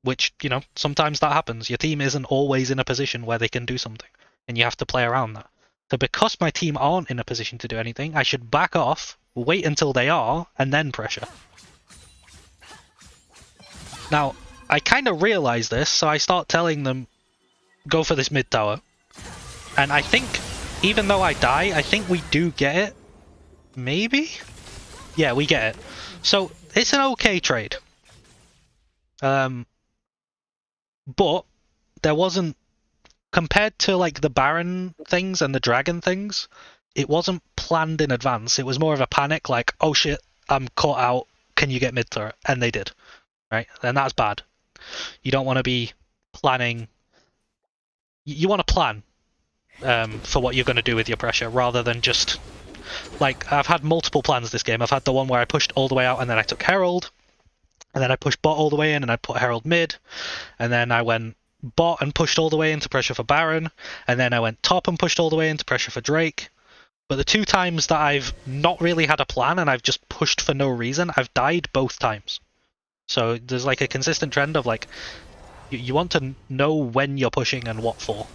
which, you know, sometimes that happens. Your team isn't always in a position where they can do something, and you have to play around that. So because my team aren't in a position to do anything, I should back off, wait until they are, and then pressure. Now, I kind of realize this, so I start telling them, go for this mid tower. And I think, even though I die, I think we do get it. Maybe? Yeah, we get it. So, it's an okay trade. But there wasn't, compared to like the Baron things and the Dragon things, it wasn't planned in advance. It was more of a panic, like, oh shit, I'm caught out, can you get mid turret? And they did, right? And that's bad. You don't want to be planning. You want to plan for what you're going to do with your pressure, rather than just, like, I've had multiple plans this game. I've had the one where I pushed all the way out and then I took Herald, and then I pushed bot all the way in and I put Herald mid, and then I went bot and pushed all the way into pressure for Baron, and then I went top and pushed all the way into pressure for Drake. But the two times that I've not really had a plan and I've just pushed for no reason, I've died both times. So there's like a consistent trend of like, you want to know when you're pushing and what for.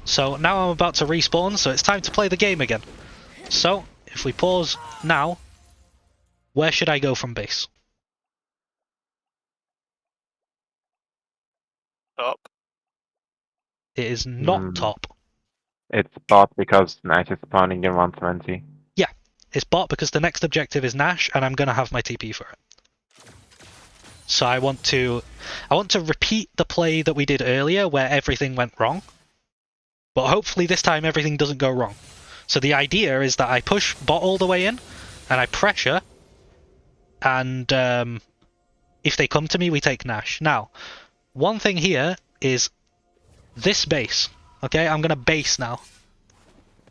So now I'm about to respawn, so it's time to play the game again. So, if we pause now, where should I go from base? Top. It is not top. It's bot because Knight is spawning in 120. Yeah, it's bot because the next objective is Nash, and I'm going to have my TP for it. So I want to repeat the play that we did earlier where everything went wrong. But hopefully this time everything doesn't go wrong. So the idea is that I push bot all the way in, and I pressure, and if they come to me, we take Nash. Now, one thing here is this base. Okay, I'm going to base now.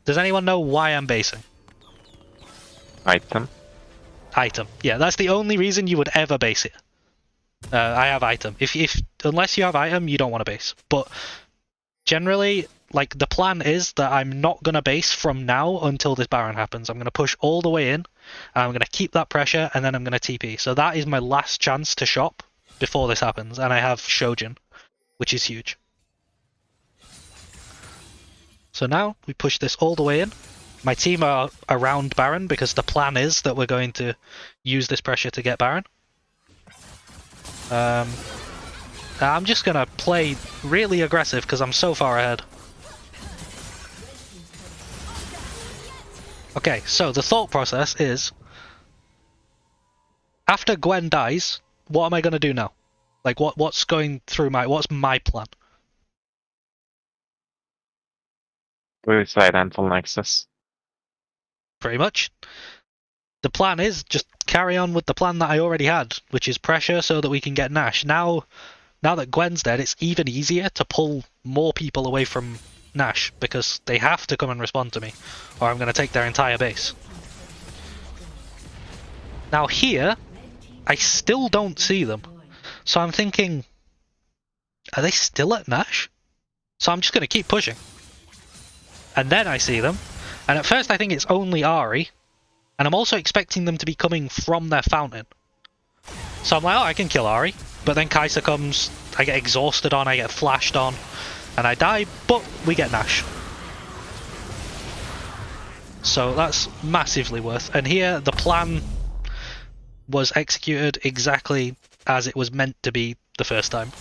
Does anyone know why I'm basing? Item. Item. Yeah, that's the only reason you would ever base it. I have item. Unless you have item, you don't want to base. But generally, like, the plan is that I'm not going to base from now until this Baron happens. I'm going to push all the way in, and I'm going to keep that pressure, and then I'm going to TP. So that is my last chance to shop before this happens, and I have Shojin, which is huge. So now we push this all the way in. My team are around Baron because the plan is that we're going to use this pressure to get Baron. I'm just going to play really aggressive because I'm so far ahead. Okay, so the thought process is, after Gwen dies, what am I going to do now? Like, what's my plan? Suicide until Nexus. Pretty much. The plan is just carry on with the plan that I already had, which is pressure so that we can get Nash. Now that Gwen's dead, it's even easier to pull more people away from Nash, because they have to come and respond to me, or I'm going to take their entire base. Now here, I still don't see them. So I'm thinking, are they still at Nash? So I'm just going to keep pushing. And then I see them, and at first I think it's only Ahri, and I'm also expecting them to be coming from their fountain. So I'm like, oh, I can kill Ahri, but then Kai'Sa comes, I get exhausted on, I get flashed on, and I die, but we get Nash. So that's massively worth. And here, the plan was executed exactly as it was meant to be the first time.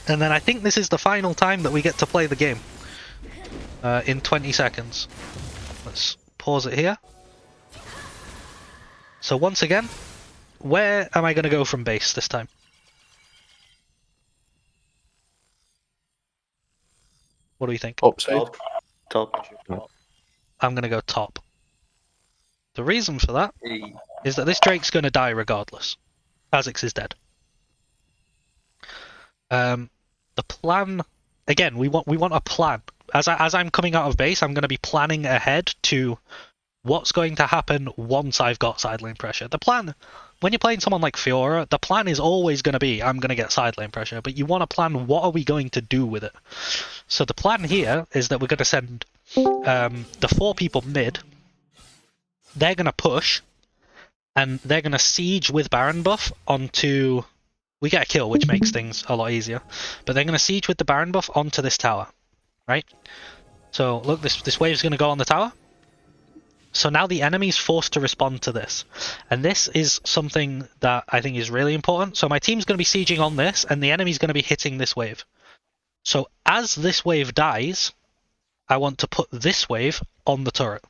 And then I think this is the final time that we get to play the game. In 20 seconds. Let's pause it here. So once again, where am I going to go from base this time? What do you think? Upside. Top. I'm going to go top. The reason for that is that this Drake's going to die regardless. Kha'Zix is dead. The plan, again, we want a plan. As I'm coming out of base, I'm going to be planning ahead to what's going to happen once I've got side lane pressure. The plan, when you're playing someone like Fiora, the plan is always going to be, I'm going to get side lane pressure, but you want to plan what are we going to do with it. So the plan here is that we're going to send the 4 people mid. They're going to push, and they're going to siege with Baron buff onto... We get a kill, which makes things a lot easier. But they're going to siege with the Baron buff onto this tower, right? So look, this wave's going to go on the tower. So now the enemy's forced to respond to this. And this is something that I think is really important. So my team's going to be sieging on this, and the enemy's going to be hitting this wave. So as this wave dies, I want to put this wave on the turret.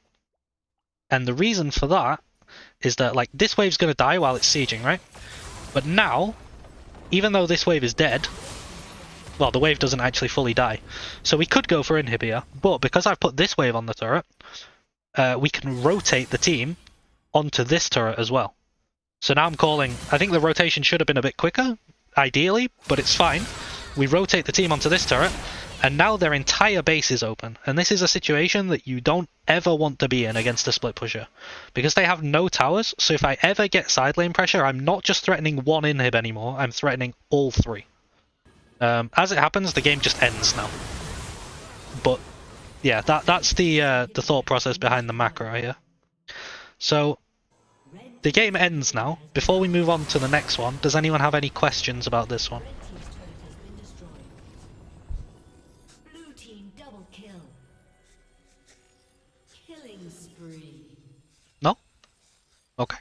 And the reason for that is that, like, this wave's going to die while it's sieging, right? But now, even though this wave is dead, well, the wave doesn't actually fully die. So we could go for inhib here, but because I've put this wave on the turret, we can rotate the team onto this turret as well. So now I'm calling... I think the rotation should have been a bit quicker, ideally, but it's fine. We rotate the team onto this turret, and now their entire base is open. And this is a situation that you don't ever want to be in against a split pusher, because they have no towers, so if I ever get side lane pressure, I'm not just threatening one inhib anymore, I'm threatening all 3. As it happens, the game just ends now. But yeah, that's the thought process behind the macro here. So the game ends now. Before we move on to the next one, does anyone have any questions about this one? Blue team double kill. Killing spree. No? Okay.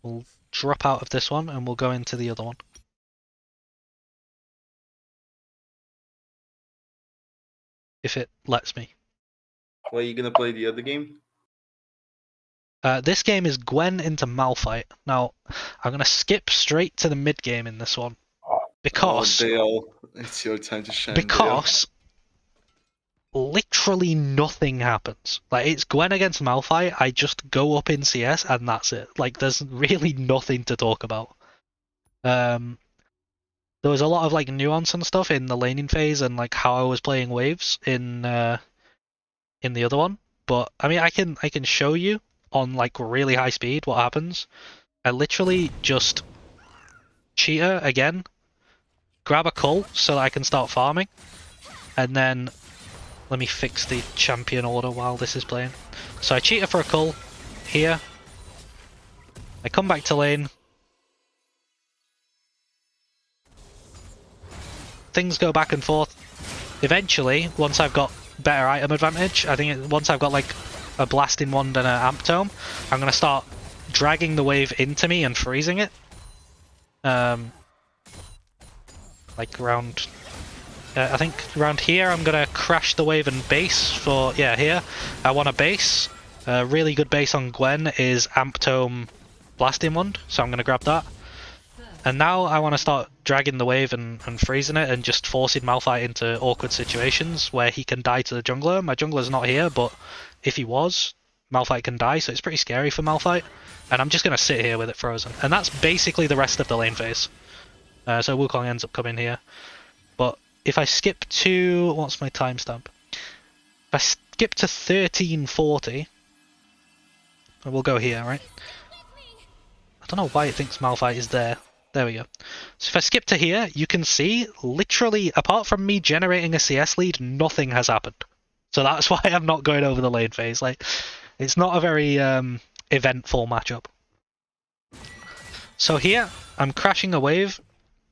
We'll drop out of this one and we'll go into the other one. If it lets me. Well, are you gonna play the other game? This game is Gwen into Malphite. Now, I'm going to skip straight to the mid game in this one. Because... Oh, Dale, it's your time to shine, because... literally nothing happens. Like, it's Gwen against Malphite, I just go up in CS and that's it. Like, there's really nothing to talk about. There was a lot of, like, nuance and stuff in the laning phase and, like, how I was playing waves in the other one. But, I mean, I can show you on, like, really high speed what happens. I literally just cheater again, grab a cull so that I can start farming, and then let me fix the champion order while this is playing. So I cheater for a cull here, I come back to lane, things go back and forth. Eventually, once I've got better item advantage, I think once I've got like a blasting wand and an amp tome, I'm going to start dragging the wave into me and freezing it. Like around... I think around here I'm going to crash the wave and base for... Yeah, here. I want a base. A really good base on Gwen is amp tome blasting wand, so I'm going to grab that. And now I want to start dragging the wave and freezing it and just forcing Malphite into awkward situations where he can die to the jungler. My jungler's not here, but if he was, Malphite can die, so it's pretty scary for Malphite. And I'm just going to sit here with it frozen. And that's basically the rest of the lane phase. So Wukong ends up coming here. But if I skip to... What's my timestamp? If I skip to 1340, we'll go here, right? I don't know why it thinks Malphite is there. There we go. So if I skip to here, you can see, literally, apart from me generating a CS lead, nothing has happened. So that's why I'm not going over the lane phase. Like, it's not a very eventful matchup. So here, I'm crashing a wave,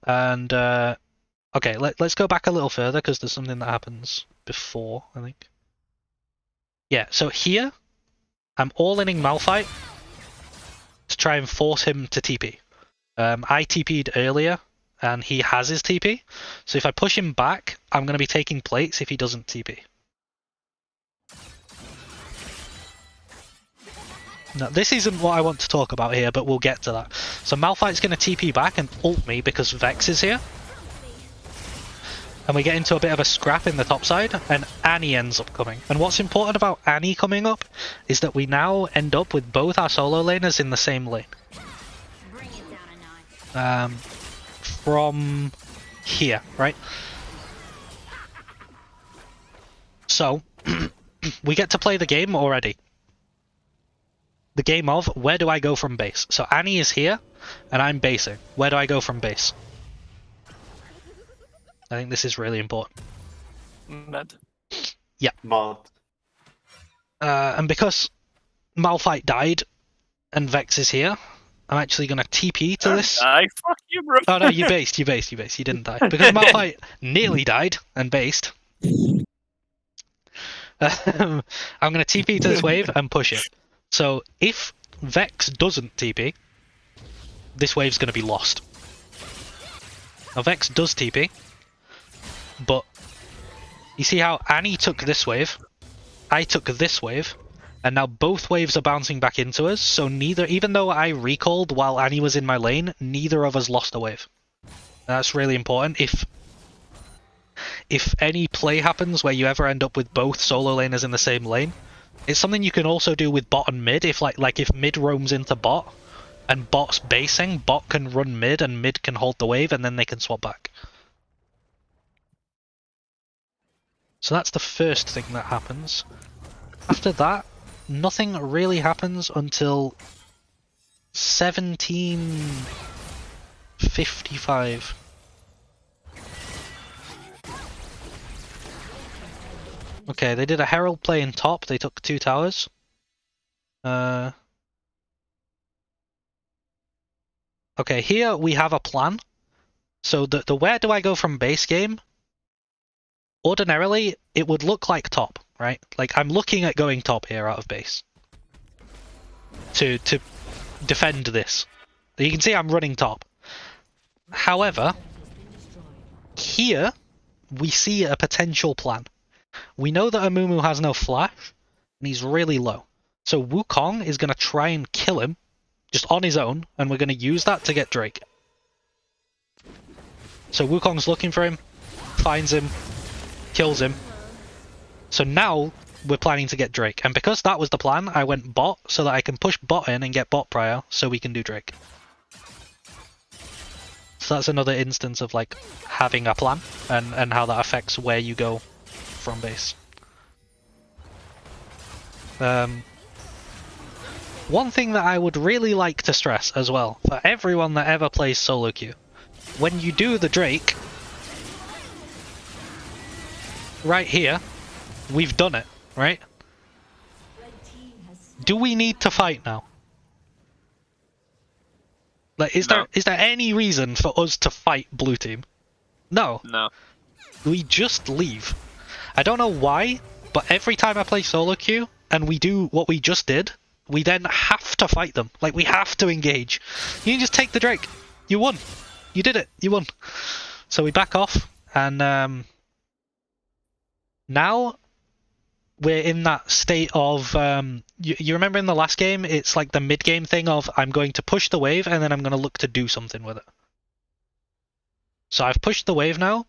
and okay, let's go back a little further because there's something that happens before, I think. Yeah, so here, I'm all-inning Malphite to try and force him to TP. I TP'd earlier, and he has his TP, so if I push him back, I'm going to be taking plates if he doesn't TP. Now, this isn't what I want to talk about here, but we'll get to that. So Malphite's going to TP back and ult me because Vex is here. And we get into a bit of a scrap in the top side, and Annie ends up coming. And what's important about Annie coming up is that we now end up with both our solo laners in the same lane. here, right? So, we get to play the game already. The game of, where do I go from base? So Annie is here, and I'm basing. Where do I go from base? I think this is really important. Mid. Mod. And because Malphite died, and Vex is here, I'm actually going to TP to this. I fuck you, bro. Oh no, you based. You didn't die. Because Malphite nearly died and based. I'm going to TP to this wave and push it. So if Vex doesn't TP, this wave's going to be lost. Now Vex does TP, but you see how Annie took this wave, I took this wave, and now both waves are bouncing back into us, so neither, even though I recalled while Annie was in my lane, neither of us lost a wave. That's really important. If any play happens where you ever end up with both solo laners in the same lane, it's something you can also do with bot and mid. If like if mid roams into bot and bot's basing, bot can run mid and mid can hold the wave and then they can swap back. So that's the first thing that happens. After that, nothing really happens until 1755. Okay, they did a Herald play in top. They took 2 towers. Okay, here we have a plan. So the where do I go from base game? Ordinarily, it would look like top, right? Like I'm looking at going top here out of base to defend this. You can see I'm running top. However, here we see a potential plan. We know that Amumu has no flash, and he's really low. So Wukong is going to try and kill him, just on his own, and we're going to use that to get Drake. So Wukong's looking for him, finds him, kills him. So now we're planning to get Drake, and because that was the plan, I went bot so that I can push bot in and get bot prior, so we can do Drake. So that's another instance of like having a plan, and how that affects where you go from base. One thing that I would really like to stress as well, for everyone that ever plays solo queue, when you do the Drake, right here, we've done it, right? Do we need to fight now? Like, is there any reason for us to fight blue team? No. No. We just leave. I don't know why, but every time I play solo queue and we do what we just did, we then have to fight them. Like, we have to engage. You can just take the Drake. You won. You did it. You won. So we back off, and now we're in that state of you remember in the last game, it's like the mid game thing of I'm going to push the wave and then I'm going to look to do something with it. So I've pushed the wave now.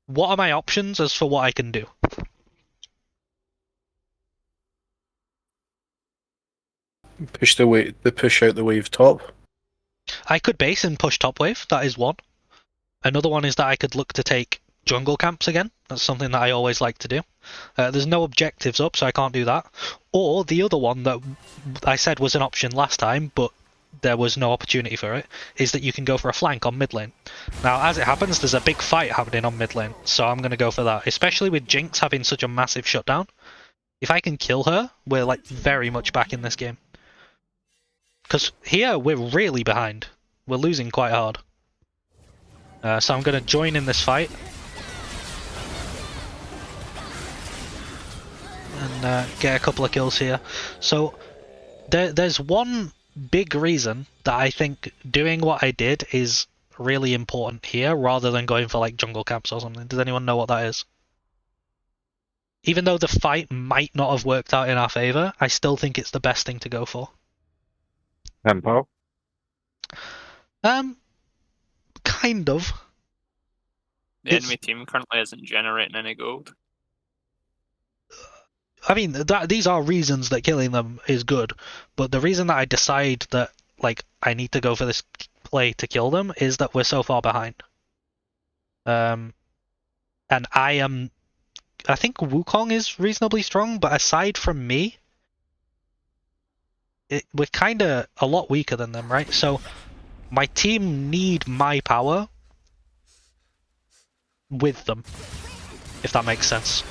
What are my options as for what I can do? Push out the wave top. I could base and push top wave. That is one. Another one is that I could look to take jungle camps again. That's something that I always like to do. There's no objectives up, so I can't do that. Or the other one that I said was an option last time, but there was no opportunity for it, is that you can go for a flank on mid lane. Now, as it happens, there's a big fight happening on mid lane, so I'm going to go for that. Especially with Jinx having such a massive shutdown. If I can kill her, we're like very much back in this game. Because here, we're really behind. We're losing quite hard. So I'm going to join in this fight. And get a couple of kills here. So there's one big reason that I think doing what I did is really important here, rather than going for like jungle camps or something. Does anyone know what that is? Even though the fight might not have worked out in our favor, I still think it's the best thing to go for. Tempo. Kind of. The enemy team currently isn't generating any gold. I mean, these are reasons that killing them is good, but the reason that I decide that like I need to go for this play to kill them is that we're so far behind. And I think Wukong is reasonably strong, but aside from me, we're kind of a lot weaker than them, right? So my team need my power with them, if that makes sense.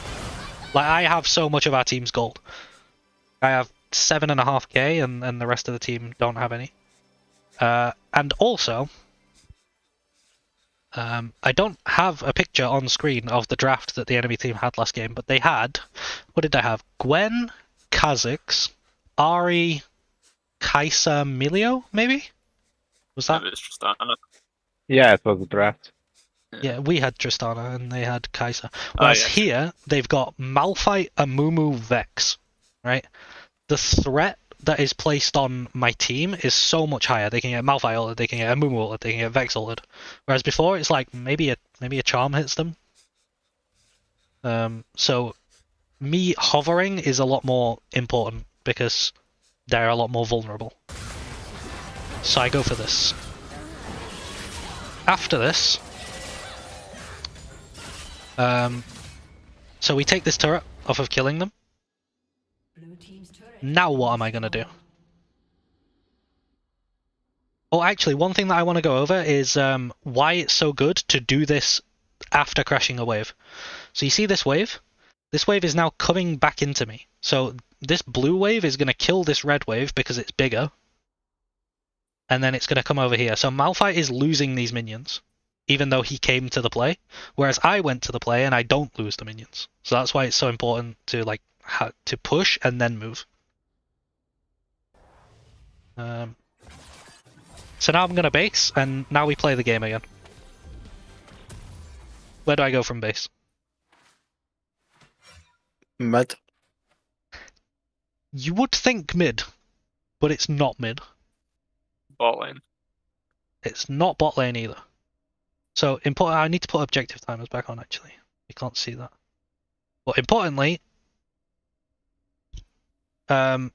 Like, I have so much of our team's gold. I have 7.5k, and the rest of the team don't have any. And also, I don't have a picture on screen of the draft that the enemy team had last game, but they had... What did they have? Gwen, Kha'Zix, Ahri, Kai'Sa, Milio, maybe? Was that? Maybe it's Tristana. Yeah, it was a draft. Yeah, we had Tristana and they had Kai'Sa. Oh, Whereas yeah. here, they've got Malphite, Amumu, Vex, right? The threat that is placed on my team is so much higher. They can get Malphite ulted, they can get Amumu ulted, they can get Vex ulted. Whereas before, it's like maybe a charm hits them. So me hovering is a lot more important because they're a lot more vulnerable. So I go for this. After this, so we take this turret off of killing them. Blue team's turret. Now what am I going to do? Oh, actually, one thing that I want to go over is why it's so good to do this after crashing a wave. So you see this wave? This wave is now coming back into me. So this blue wave is going to kill this red wave because it's bigger. And then it's going to come over here. So Malphite is losing these minions, even though he came to the play. Whereas I went to the play and I don't lose the minions. So that's why it's so important to to push and then move. So now I'm going to base, and now we play the game again. Where do I go from base? Mid. You would think mid, but it's not mid. Bot lane. It's not bot lane either. So important. I need to put objective timers back on, actually. You can't see that. But importantly, Baron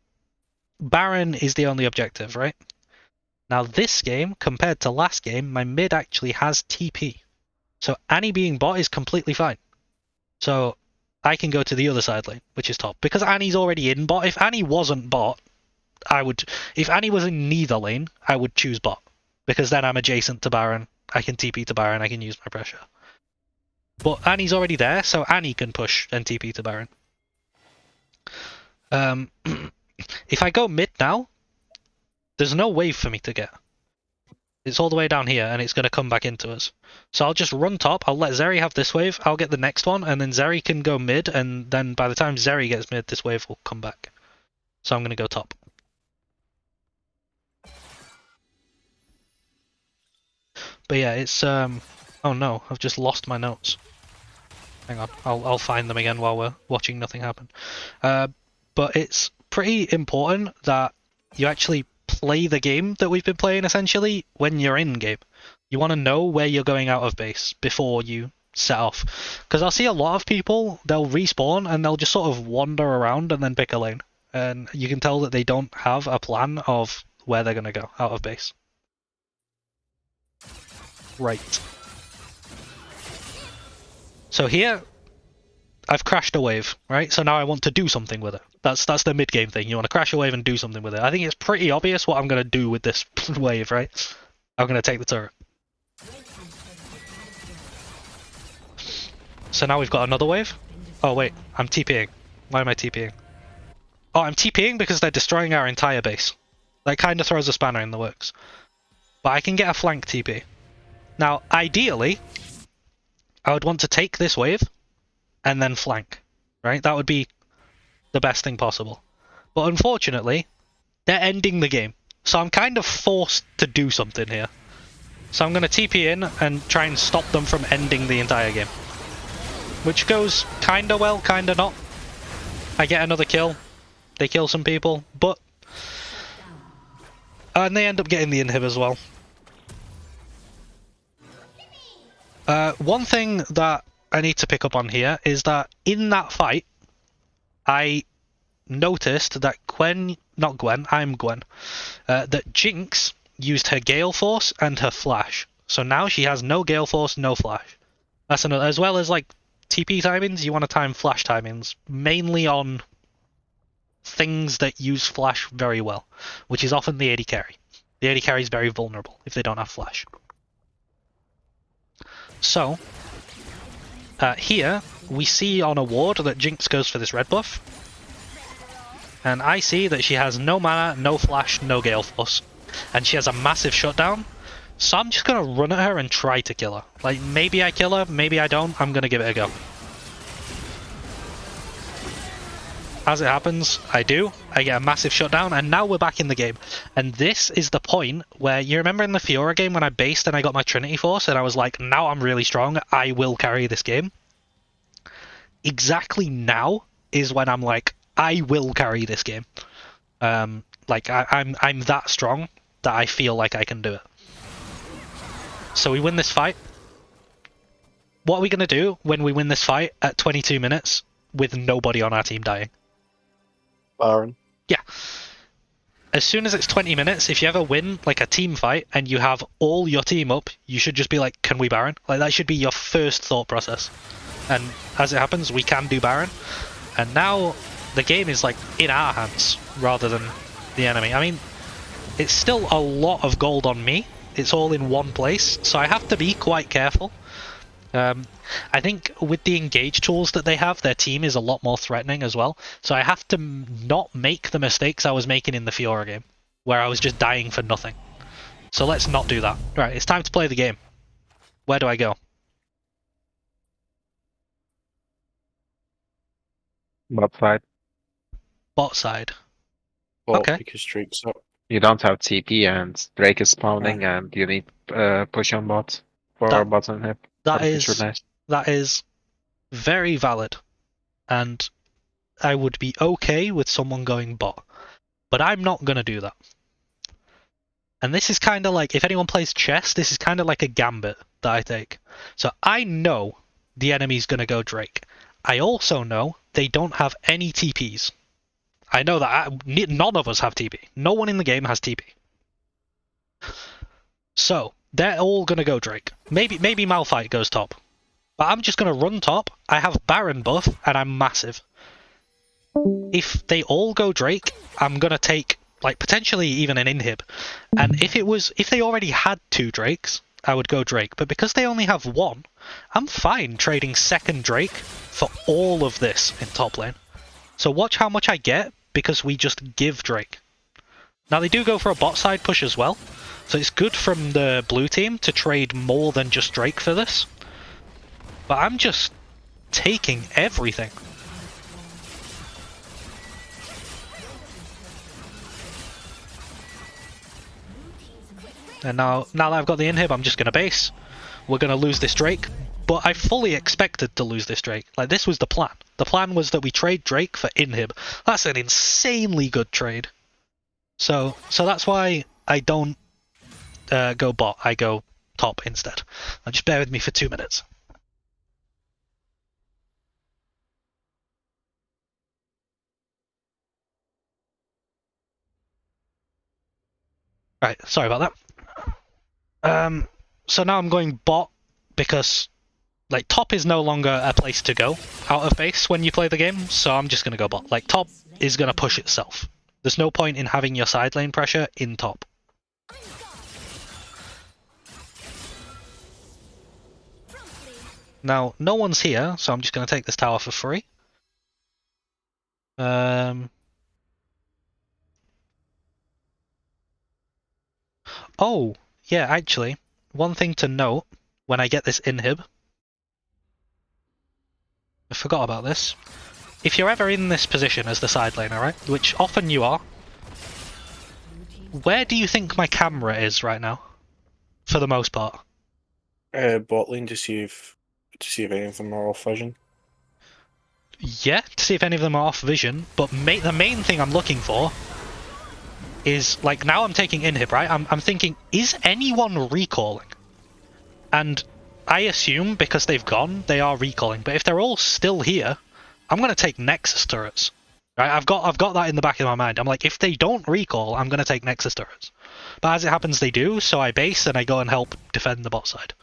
is the only objective, right? Now this game, compared to last game, my mid actually has TP. So Annie being bot is completely fine. So I can go to the other side lane, which is top. Because Annie's already in bot. If Annie wasn't bot, if Annie was in neither lane, I would choose bot. Because then I'm adjacent to Baron. I can TP to Baron, I can use my pressure. But Annie's already there, so Annie can push and TP to Baron. If I go mid now, there's no wave for me to get. It's all the way down here, and it's going to come back into us. So I'll just run top, I'll let Zeri have this wave, I'll get the next one, and then Zeri can go mid, and then by the time Zeri gets mid, this wave will come back. So I'm going to go top. But yeah, it's oh no, I've just lost my notes. Hang on, I'll find them again while we're watching nothing happen. But it's pretty important that you actually play the game that we've been playing essentially when you're in game. You want to know where you're going out of base before you set off. Because I'll see a lot of people, they'll respawn and they'll just sort of wander around and then pick a lane. And you can tell that they don't have a plan of where they're going to go out of base. Right. So here, I've crashed a wave, right? So now I want to do something with it. That's the mid-game thing. You want to crash a wave and do something with it. I think it's pretty obvious what I'm going to do with this wave, right? I'm going to take the turret. So now we've got another wave. Oh wait, I'm TPing. Why am I TPing? Oh, I'm TPing because they're destroying our entire base. That kind of throws a spanner in the works. But I can get a flank TP. Now, ideally, I would want to take this wave and then flank, right? That would be the best thing possible. But unfortunately, they're ending the game. So I'm kind of forced to do something here. So I'm going to TP in and try and stop them from ending the entire game. Which goes kind of well, kind of not. I get another kill. They kill some people, but... and they end up getting the inhib as well. One thing that I need to pick up on here is that in that fight, I noticed that that Jinx used her Gale Force and her Flash. So now she has no Gale Force, no Flash. That's another, as well as like TP timings. You want to time flash timings mainly on things that use flash very well, which is often the AD carry. The AD carry is very vulnerable if they don't have flash. So here we see on a ward that Jinx goes for this red buff, and I see that she has no mana, no flash, no Gale Force, and she has a massive shutdown. So I'm just gonna run at her and try to kill her. Like, maybe I kill her, maybe I don't. I'm gonna give it a go. As it happens, I do. I get a massive shutdown, and now we're back in the game. And this is the point where, you remember in the Fiora game when I based and I got my Trinity Force, and I was like, now I'm really strong, I will carry this game? Exactly now is when I'm like, I will carry this game. Like, I'm that strong that I feel like I can do it. So we win this fight. What are we going to do when we win this fight at 22 minutes with nobody on our team dying? Baron. Yeah. As soon as it's 20 minutes, if you ever win like a team fight and you have all your team up, you should just be like, can we Baron? Like, that should be your first thought process. And as it happens, we can do Baron. And now the game is like in our hands rather than the enemy. I mean, it's still a lot of gold on me. It's all in one place, so I have to be quite careful. I think with the engage tools that they have, their team is a lot more threatening as well. So I have to not make the mistakes I was making in the Fiora game, where I was just dying for nothing. So let's not do that. Right, it's time to play the game. Where do I go? Bot side. Bot side. Bot Okay. because Drake's up. You don't have TP and Drake is spawning and you need push on bot for That- bottom hip. That is very valid. And I would be okay with someone going bot. But I'm not going to do that. And this is kind of like, if anyone plays chess, this is kind of like a gambit that I take. So I know the enemy's going to go Drake. I also know they don't have any TPs. I know that none of us have TP. No one in the game has TP. So they're all going to go Drake. Maybe Malphite goes top. But I'm just going to run top. I have Baron buff, and I'm massive. If they all go Drake, I'm going to take, like, potentially even an inhib. And if they already had 2 Drakes, I would go Drake. But because they only have 1, I'm fine trading second Drake for all of this in top lane. So watch how much I get, because we just give Drake. Now they do go for a bot side push as well. So it's good from the blue team to trade more than just Drake for this. But I'm just taking everything. And now that I've got the inhib, I'm just going to base. We're going to lose this Drake. But I fully expected to lose this Drake. Like, this was the plan. The plan was that we trade Drake for inhib. That's an insanely good trade. So that's why I don't go bot. I go top instead. Now just bear with me for 2 minutes. Right, sorry about that. So now I'm going bot because, like, top is no longer a place to go out of base when you play the game, so I'm just going to go bot. Like, top is going to push itself. There's no point in having your side lane pressure in top. Now, no one's here, so I'm just going to take this tower for free. Oh, yeah, actually, one thing to note when I get this inhib, I forgot about this. If you're ever in this position as the side laner, right, which often you are, where do you think my camera is right now? For the most part. Bot lane to see if any of them are off vision. Yeah, to see if any of them are off vision, but the main thing I'm looking for is, like, now I'm taking inhib, right? I'm thinking, is anyone recalling? And I assume because they've gone, they are recalling. But if they're all still here, I'm going to take Nexus turrets. Right? I've got that in the back of my mind. I'm like, if they don't recall, I'm going to take Nexus turrets. But as it happens, they do, so I base and I go and help defend the bot side.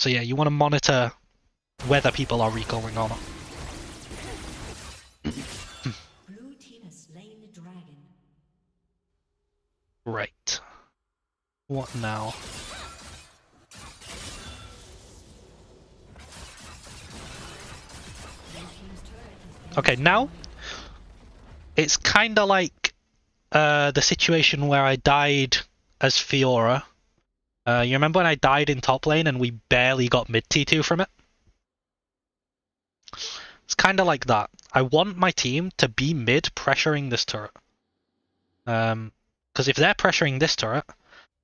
So yeah, you want to monitor whether people are recalling or not. Blue team has slain the dragon. Right. What now? Blue team's turret has been Okay, now it's kind of like the situation where I died as Fiora. You remember when I died in top lane and we barely got mid T2 from it? It's kind of like that. I want my team to be mid pressuring this turret. Because if they're pressuring this turret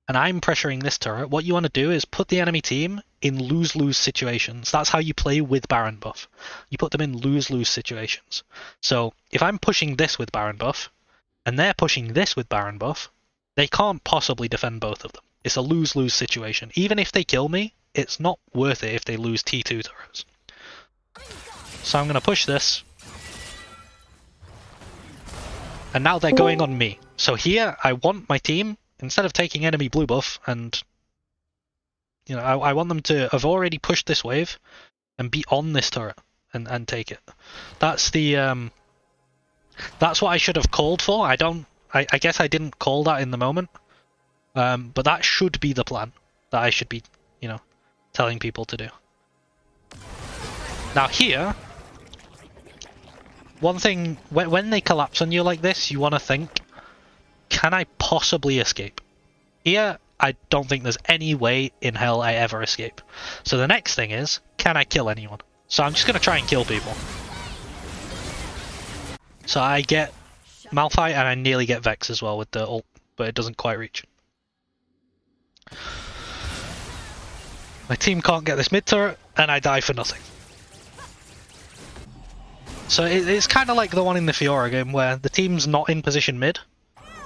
and I'm pressuring this turret, what you want to do is put the enemy team in lose-lose situations. That's how you play with Baron buff. You put them in lose-lose situations. So if I'm pushing this with Baron buff and they're pushing this with Baron buff, they can't possibly defend both of them. It's a lose-lose situation. Even if they kill me, it's not worth it if they lose T2 turrets. So I'm going to push this. And now they're going on me. So here, I want my team, instead of taking enemy blue buff, and I want them to have already pushed this wave and be on this turret and take it. That's the that's what I should have called for. I guess I didn't call that in the moment. But that should be the plan that I should be, telling people to do. Now here, one thing, when they collapse on you like this, you want to think, can I possibly escape? Here, I don't think there's any way in hell I ever escape. So the next thing is, can I kill anyone? So I'm just going to try and kill people. So I get Malphite and I nearly get Vex as well with the ult, but it doesn't quite reach. My team can't get this mid turret, and I die for nothing. So it's kind of like the one in the Fiora game where the team's not in position mid,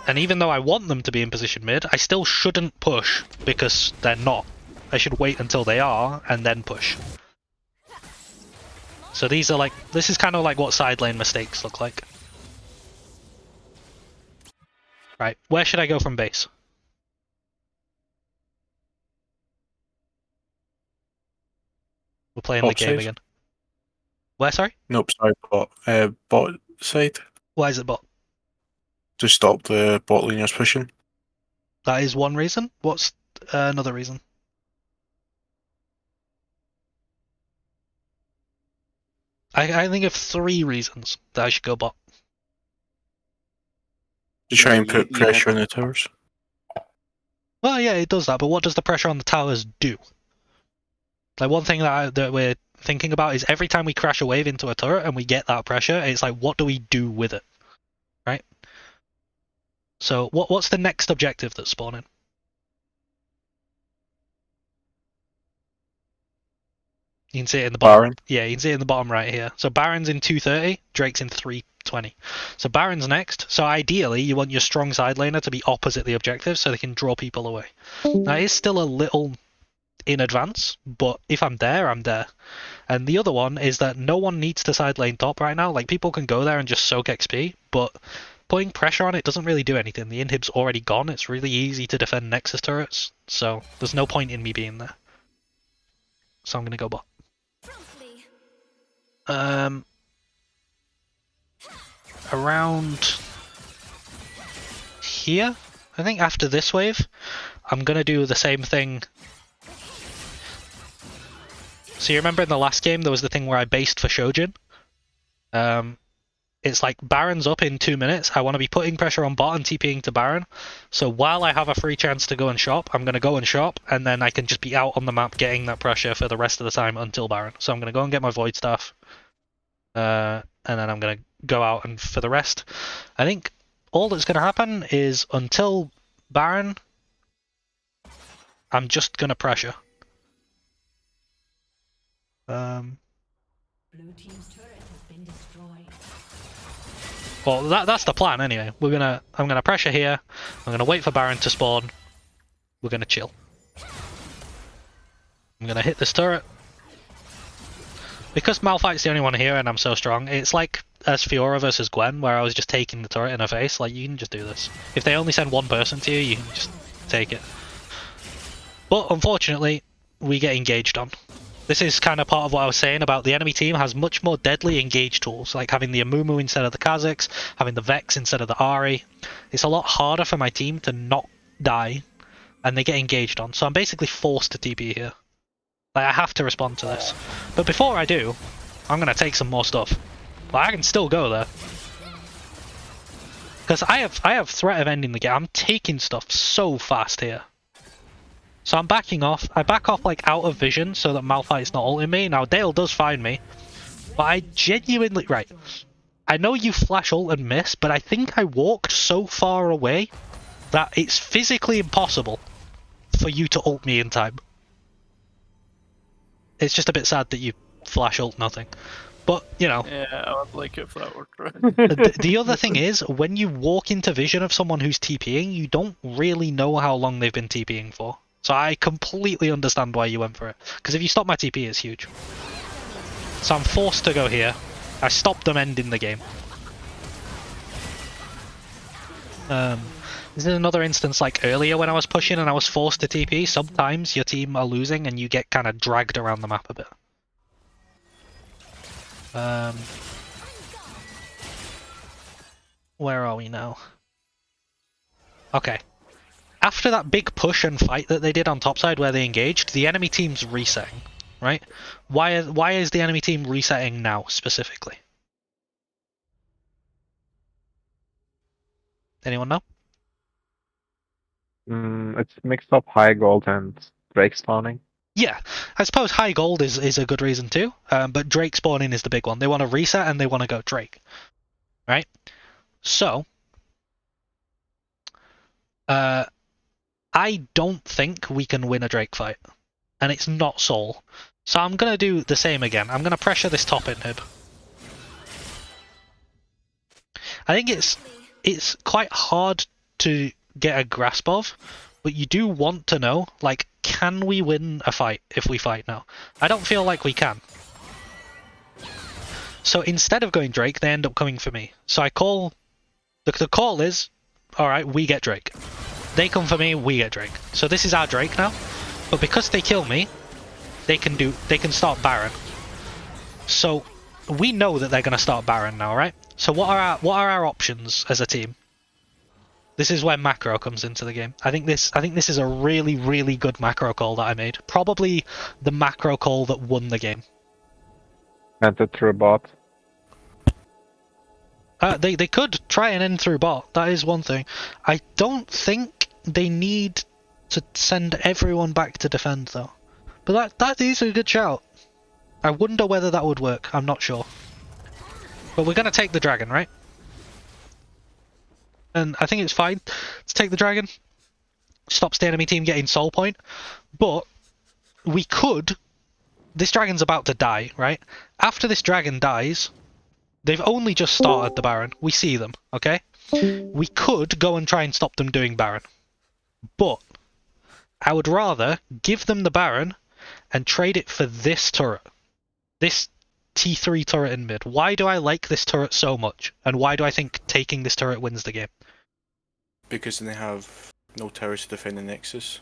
and even though I want them to be in position mid, I still shouldn't push because they're not. I should wait until they are and then push. So this is kind of like what side lane mistakes look like. Right, where should I go from base? We're playing the game again. Where, sorry? Nope, sorry, bot side. Why is it bot? To stop the bot laners pushing. That is one reason. What's another reason? I think of 3 reasons that I should go bot. To try and you put pressure have- on the towers. Well, yeah, it does that, but what does the pressure on the towers do? Like, one thing that we're thinking about is every time we crash a wave into a turret and we get that pressure, it's like, what do we do with it? Right? So what's the next objective that's spawning? You can see it in the bottom. Baron. Yeah, you can see it in the bottom right here. So Baron's in 230, Drake's in 320. So Baron's next. So ideally, you want your strong side laner to be opposite the objective so they can draw people away. Now, it's still a little in advance, but if I'm there, I'm there. And the other one is that no one needs to side lane top right now. Like, people can go there and just soak XP, but putting pressure on it doesn't really do anything. The inhib's already gone. It's really easy to defend Nexus turrets, so there's no point in me being there. So I'm going to go bot. Around here, I think after this wave, I'm going to do the same thing. So you remember in the last game, there was the thing where I based for Shojin? It's like Baron's up in 2 minutes. I want to be putting pressure on bot and TPing to Baron. So while I have a free chance to go and shop, I'm going to go and shop, and then I can just be out on the map getting that pressure for the rest of the time until Baron. So I'm going to go and get my Void Staff. And then I'm going to go out, and for the rest, I think all that's going to happen is until Baron, I'm just going to pressure. Blue team's turret has been destroyed. Well, that's the plan anyway. I'm gonna pressure here. I'm gonna wait for Baron to spawn. We're gonna chill. I'm gonna hit this turret. Because Malphite's the only one here and I'm so strong, it's like as Fiora versus Gwen, where I was just taking the turret in her face. Like, you can just do this. If they only send one person to you, you can just take it. But unfortunately, we get engaged on. This is kind of part of what I was saying about the enemy team has much more deadly engage tools, like having the Amumu instead of the Kha'Zix, having the Vex instead of the Ahri. It's a lot harder for my team to not die, and they get engaged on. So I'm basically forced to TP here. Like, I have to respond to this. But before I do, I'm going to take some more stuff. But I can still go there. Because I have threat of ending the game. I'm taking stuff so fast here. So I'm backing off. I back off like out of vision so that Malphite's not ulting me. Now Dale does find me. But I genuinely... Right. I know you flash ult and miss, but I think I walked so far away that it's physically impossible for you to ult me in time. It's just a bit sad that you flash ult nothing. But, you know... Yeah, I would like it if that worked right. The other thing is, when you walk into vision of someone who's TPing, you don't really know how long they've been TPing for. So I completely understand why you went for it. Because if you stop my TP, it's huge. So I'm forced to go here. I stopped them ending the game. This is another instance like earlier when I was pushing and I was forced to TP. Sometimes your team are losing and you get kind of dragged around the map a bit. Where are we now? Okay. After that big push and fight that they did on topside where they engaged, the enemy team's resetting, right? Why is the enemy team resetting now, specifically? Anyone know? It's mixed up high gold and Drake spawning. Yeah, I suppose high gold is a good reason too, but Drake spawning is the big one. They want to reset and they want to go Drake, right? So, I don't think we can win a Drake fight, and it's not Soul. So I'm going to do the same again. I'm going to pressure this top inhib. I think it's quite hard to get a grasp of, but you do want to know, like, can we win a fight if we fight now? I don't feel like we can. So instead of going Drake, they end up coming for me. So I call... The call is, alright, we get Drake. They come for me, we get Drake. So this is our Drake now. But because they kill me, they can start Baron. So we know that they're going to start Baron now, right? So what are our options as a team? This is where macro comes into the game. I think this is a really, really good macro call that I made. Probably the macro call that won the game. And it through a bot. They could try and end through bot. That is one thing. I don't think they need to send everyone back to defend though. But that is a good shout. I wonder whether that would work. I'm not sure. But we're gonna take the dragon, right? And I think it's fine to take the dragon. Stops the enemy team getting soul point. But we could... This dragon's about to die, right? After this dragon dies, they've only just started the Baron. We see them, okay? We could go and try and stop them doing Baron. But I would rather give them the Baron and trade it for this turret. This T3 turret in mid. Why do I like this turret so much? And why do I think taking this turret wins the game? Because they have no towers to defend the Nexus.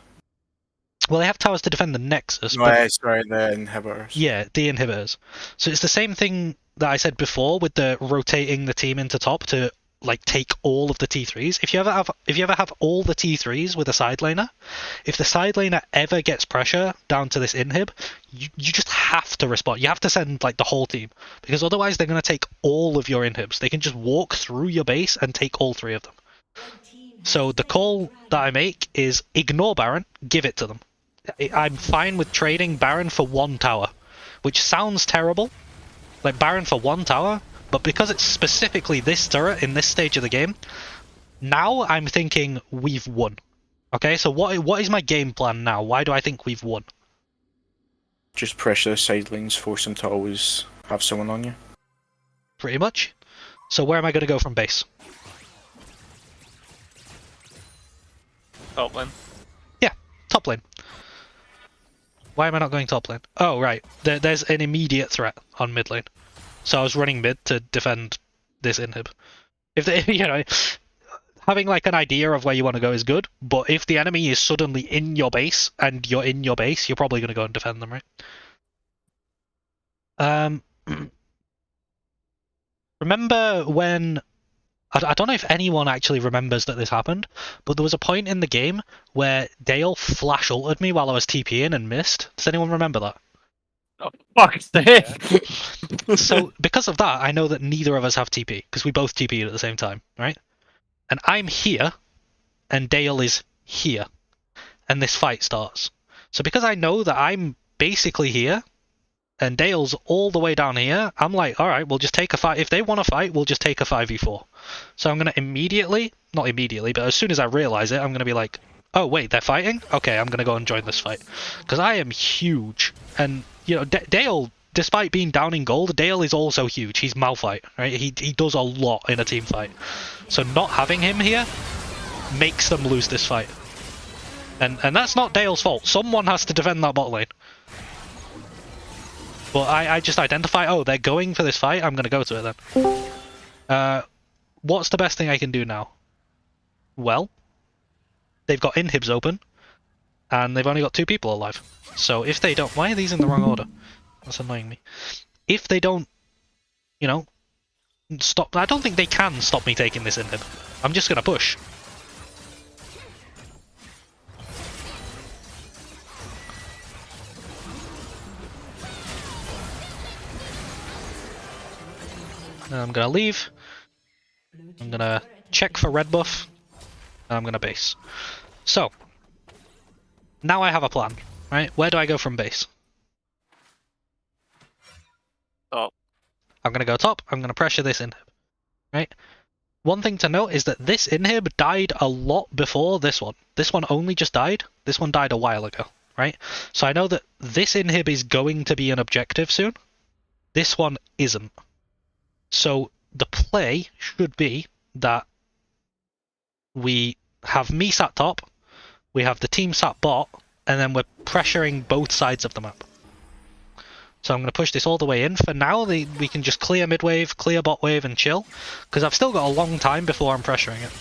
Well, they have towers to defend the Nexus. No, but... sorry, the inhibitors. Yeah, the inhibitors. So it's the same thing that I said before with the rotating the team into top to like take all of the T3s. If you ever have all the T3s with a side laner, if the side laner ever gets pressure down to this inhib, you just have to respond. You have to send like the whole team, because otherwise they're going to take all of your inhibs. They can just walk through your base and take all three of them. So the call that I make is ignore Baron, give it to them. I'm fine with trading Baron for one tower, which sounds terrible, like Baron for one tower, but because it's specifically this turret in this stage of the game, now I'm thinking we've won. Okay, so what is my game plan now? Why do I think we've won? Just pressure the side lanes, force them to always have someone on you. Pretty much. So where am I going to go from base? Top lane. Yeah, top lane. Why am I not going top lane? Oh, right. There's an immediate threat on mid lane. So I was running mid to defend this inhib. If they, you know, having like an idea of where you want to go is good, but if the enemy is suddenly in your base and you're in your base, you're probably going to go and defend them, right? Remember when... I don't know if anyone actually remembers that this happened, but there was a point in the game where Dale flash ulted me while I was TPing and missed. Does anyone remember that? Oh, fuck's sake! So, because of that, I know that neither of us have TP, because we both TP'd at the same time, right? And I'm here, and Dale is here, and this fight starts. So because I know that I'm basically here, and Dale's all the way down here, I'm like, alright, we'll just take a fight. If they want to fight, we'll just take a 5v4. So I'm going to immediately, not immediately, but as soon as I realize it, I'm going to be like, oh wait, they're fighting? Okay, I'm going to go and join this fight. Because I am huge, and, you know, Dale... Despite being down in gold, Dale is also huge. He's Malphite, right? He does a lot in a team fight. So not having him here makes them lose this fight. And that's not Dale's fault. Someone has to defend that bot lane. But I just identify, oh, they're going for this fight, I'm going to go to it then. What's the best thing I can do now? Well, they've got inhibs open, and they've only got 2 people alive. So if they don't... Why are these in the wrong order? That's annoying me. If they don't, you know, stop... I don't think they can stop me taking this inhib. I'm just going to push. I'm going to leave. I'm going to check for red buff. And I'm going to base. So, now I have a plan, right? Where do I go from base? Top. I'm going to go top, I'm going to pressure this inhib, right? One thing to note is that this inhib died a lot before this one. This one only just died. This one died a while ago, right? So I know that this inhib is going to be an objective soon. This one isn't. So the play should be that we have me sat top, we have the team sat bot, and then we're pressuring both sides of the map. So I'm going to push this all the way in. For now, we can just clear mid wave, clear bot wave, and chill. Because I've still got a long time before I'm pressuring it.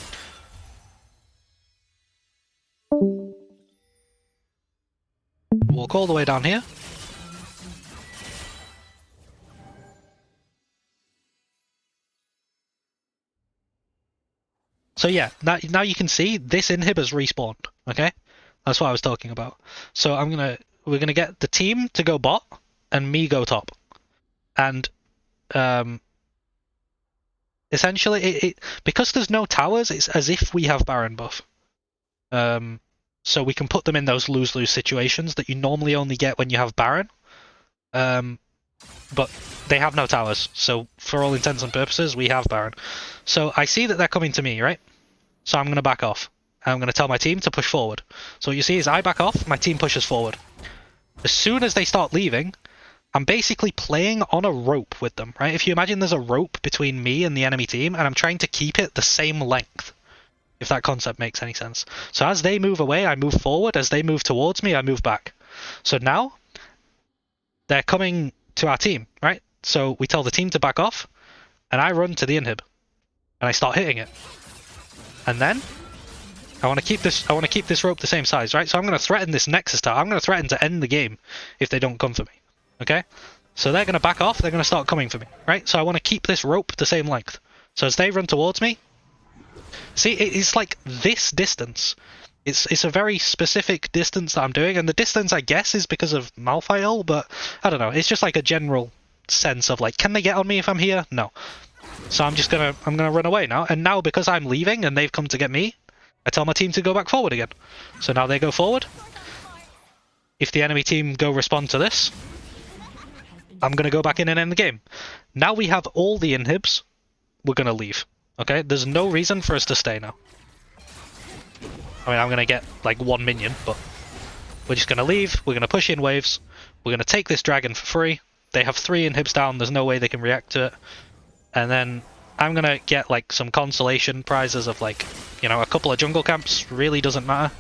Walk all the way down here. So yeah, now you can see this inhib has respawned. Okay, that's what I was talking about. So we're gonna get the team to go bot and me go top, and essentially because there's no towers, it's as if we have Baron buff. So we can put them in those lose-lose situations that you normally only get when you have Baron. But they have no towers, so for all intents and purposes, we have Baron. So I see that they're coming to me, right? So I'm going to back off. I'm going to tell my team to push forward. So what you see is I back off, my team pushes forward. As soon as they start leaving, I'm basically playing on a rope with them, right? If you imagine there's a rope between me and the enemy team, and I'm trying to keep it the same length, if that concept makes any sense. So as they move away, I move forward. As they move towards me, I move back. So now, they're coming to our team, right? So we tell the team to back off, and I run to the inhib, and I start hitting it. And then I want to keep this rope the same size, right? So I'm going to threaten this Nexus tower. I'm going to threaten to end the game if they don't come for me. Okay? So they're going to back off, they're going to start coming for me, right? So I want to keep this rope the same length. So as they run towards me, see, it's like this distance. It's a very specific distance that I'm doing, and the distance, I guess, is because of Malphite ult, but I don't know. It's just like a general sense of like, can they get on me if I'm here? No. So I'm gonna run away now, and now because I'm leaving and they've come to get me, I tell my team to go back forward again. So now they go forward. If the enemy team go respond to this, I'm gonna go back in and end the game. Now we have all the inhibs, we're gonna leave. Okay? There's no reason for us to stay now. I mean, I'm gonna get like 1 minion, but we're just gonna leave, we're gonna push in waves, we're gonna take this dragon for free. They have 3 inhibs down, there's no way they can react to it. And then I'm gonna get like some consolation prizes of like, you know, a couple of jungle camps, really doesn't matter.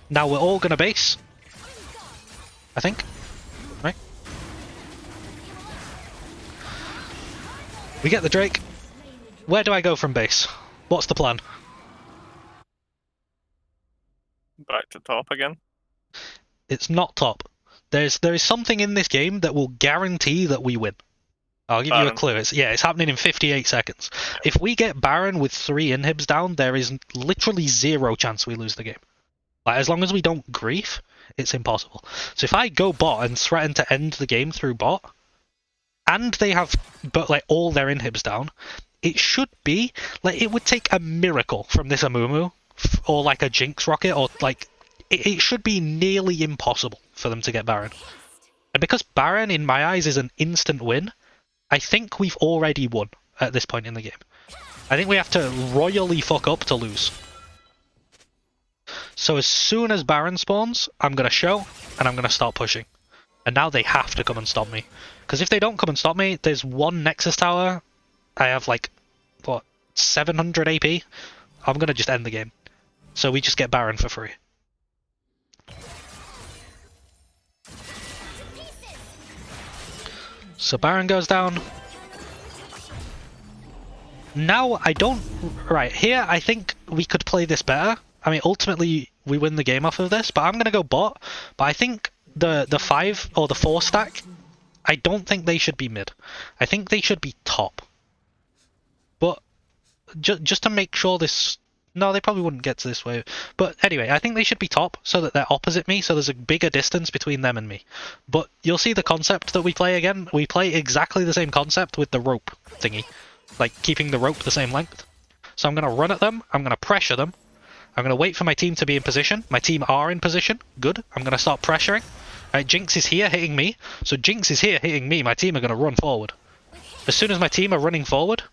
Now we're all gonna base, I think, right? We get the Drake. Where do I go from base? What's the plan? Back to top again. It's not top. There is something in this game that will guarantee that we win. I'll give you a Baron. clue. It's happening in 58 seconds. If we get Baron with 3 inhibs down, there is literally 0 chance we lose the game. Like, as long as we don't grief, it's impossible. So if I go bot and threaten to end the game through bot, and they have like all their inhibs down, it should be like it would take a miracle from this Amumu or like a Jinx rocket or like it should be nearly impossible for them to get Baron. And because Baron in my eyes is an instant win, I think we've already won at this point in the game. I think we have to royally fuck up to lose. So as soon as Baron spawns, I'm going to show, and I'm going to start pushing. And now they have to come and stop me. Because if they don't come and stop me, there's one Nexus tower. I have like, what, 700 AP? I'm going to just end the game. So we just get Baron for free. So Baron goes down. Now I don't... Right, here I think we could play this better. I mean, ultimately we win the game off of this, but I'm going to go bot. But I think the 5 or the 4 stack, I don't think they should be mid. I think they should be top. But just to make sure this... No, they probably wouldn't get to this wave. But anyway, I think they should be top so that they're opposite me, so there's a bigger distance between them and me. But you'll see the concept that we play again. We play exactly the same concept with the rope thingy. Like, keeping the rope the same length. So I'm going to run at them, I'm going to pressure them, I'm going to wait for my team to be in position. My team are in position, good. I'm going to start pressuring. Right, Jinx is here hitting me, so Jinx is here hitting me, my team are going to run forward. As soon as my team are running forward,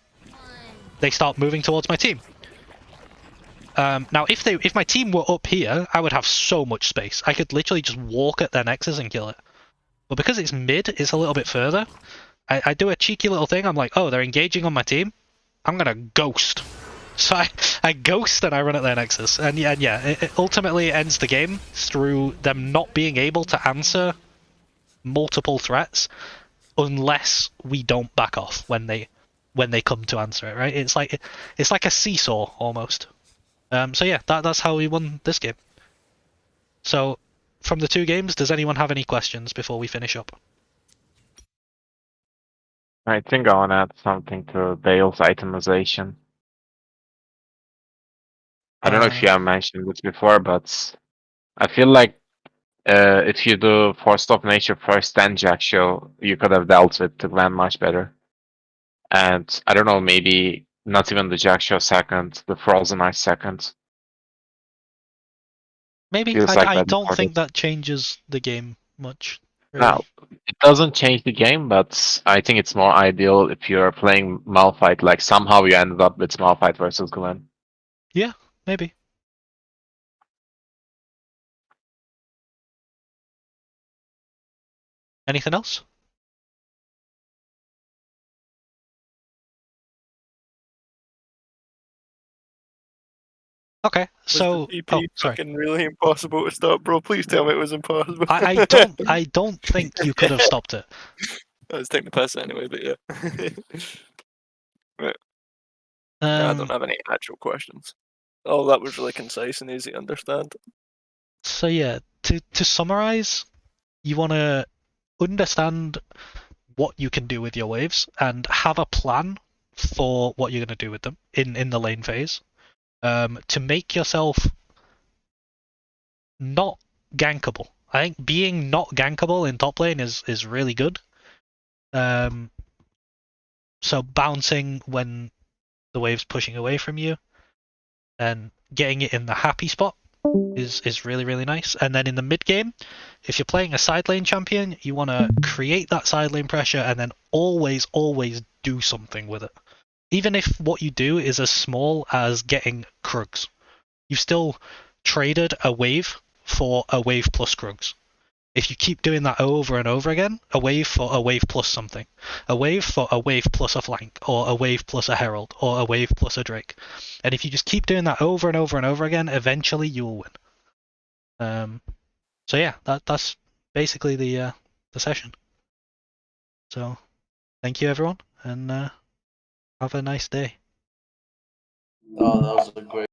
they start moving towards my team. Now, if my team were up here, I would have so much space. I could literally just walk at their Nexus and kill it. But because it's mid, it's a little bit further. I do a cheeky little thing. I'm like, oh, they're engaging on my team. I'm going to ghost. So I ghost and I run at their Nexus. And yeah, it ultimately ends the game through them not being able to answer multiple threats unless we don't back off when they come to answer it, right? It's like a seesaw almost. So yeah, that's how we won this game. So from the 2 games, does anyone have any questions before we finish up? I think I want to add something to Bale's itemization. I don't know if you have mentioned this before, but I feel like if you do Force of Nature first, then Jack Show, you could have dealt with the Glen much better. And I don't know, maybe not even the Jack Show second, the Frozen Ice second. Maybe. Feels like I that don't important. think that changes the game much. Really. Now, it doesn't change the game, but I think it's more ideal if you're playing Malphite, like somehow you ended up with Malphite versus Glen. Yeah, maybe. Anything else? Okay, so Was the TP sorry. fucking really impossible to stop, bro? Please tell me it was impossible. I don't think you could have stopped it. I was taking the piss anyway, but yeah. Right. I don't have any actual questions. Oh, that was really concise and easy to understand. So yeah, to summarize, you want to understand what you can do with your waves and have a plan for what you're going to do with them in the lane phase. To make yourself not gankable. I think being not gankable in top lane is really good. So bouncing when the wave's pushing away from you and getting it in the happy spot is really, really nice. And then in the mid game, if you're playing a side lane champion, you want to create that side lane pressure and then always do something with it. Even if what you do is as small as getting Krugs. You've still traded a wave for a wave plus Krugs. If you keep doing that over and over again, a wave for a wave plus something, a wave for a wave plus a flank, or a wave plus a herald, or a wave plus a drake. And if you just keep doing that over and over and over again, eventually you will win. So yeah, that's basically the session. So thank you everyone, and have a nice day. Oh, that was a great.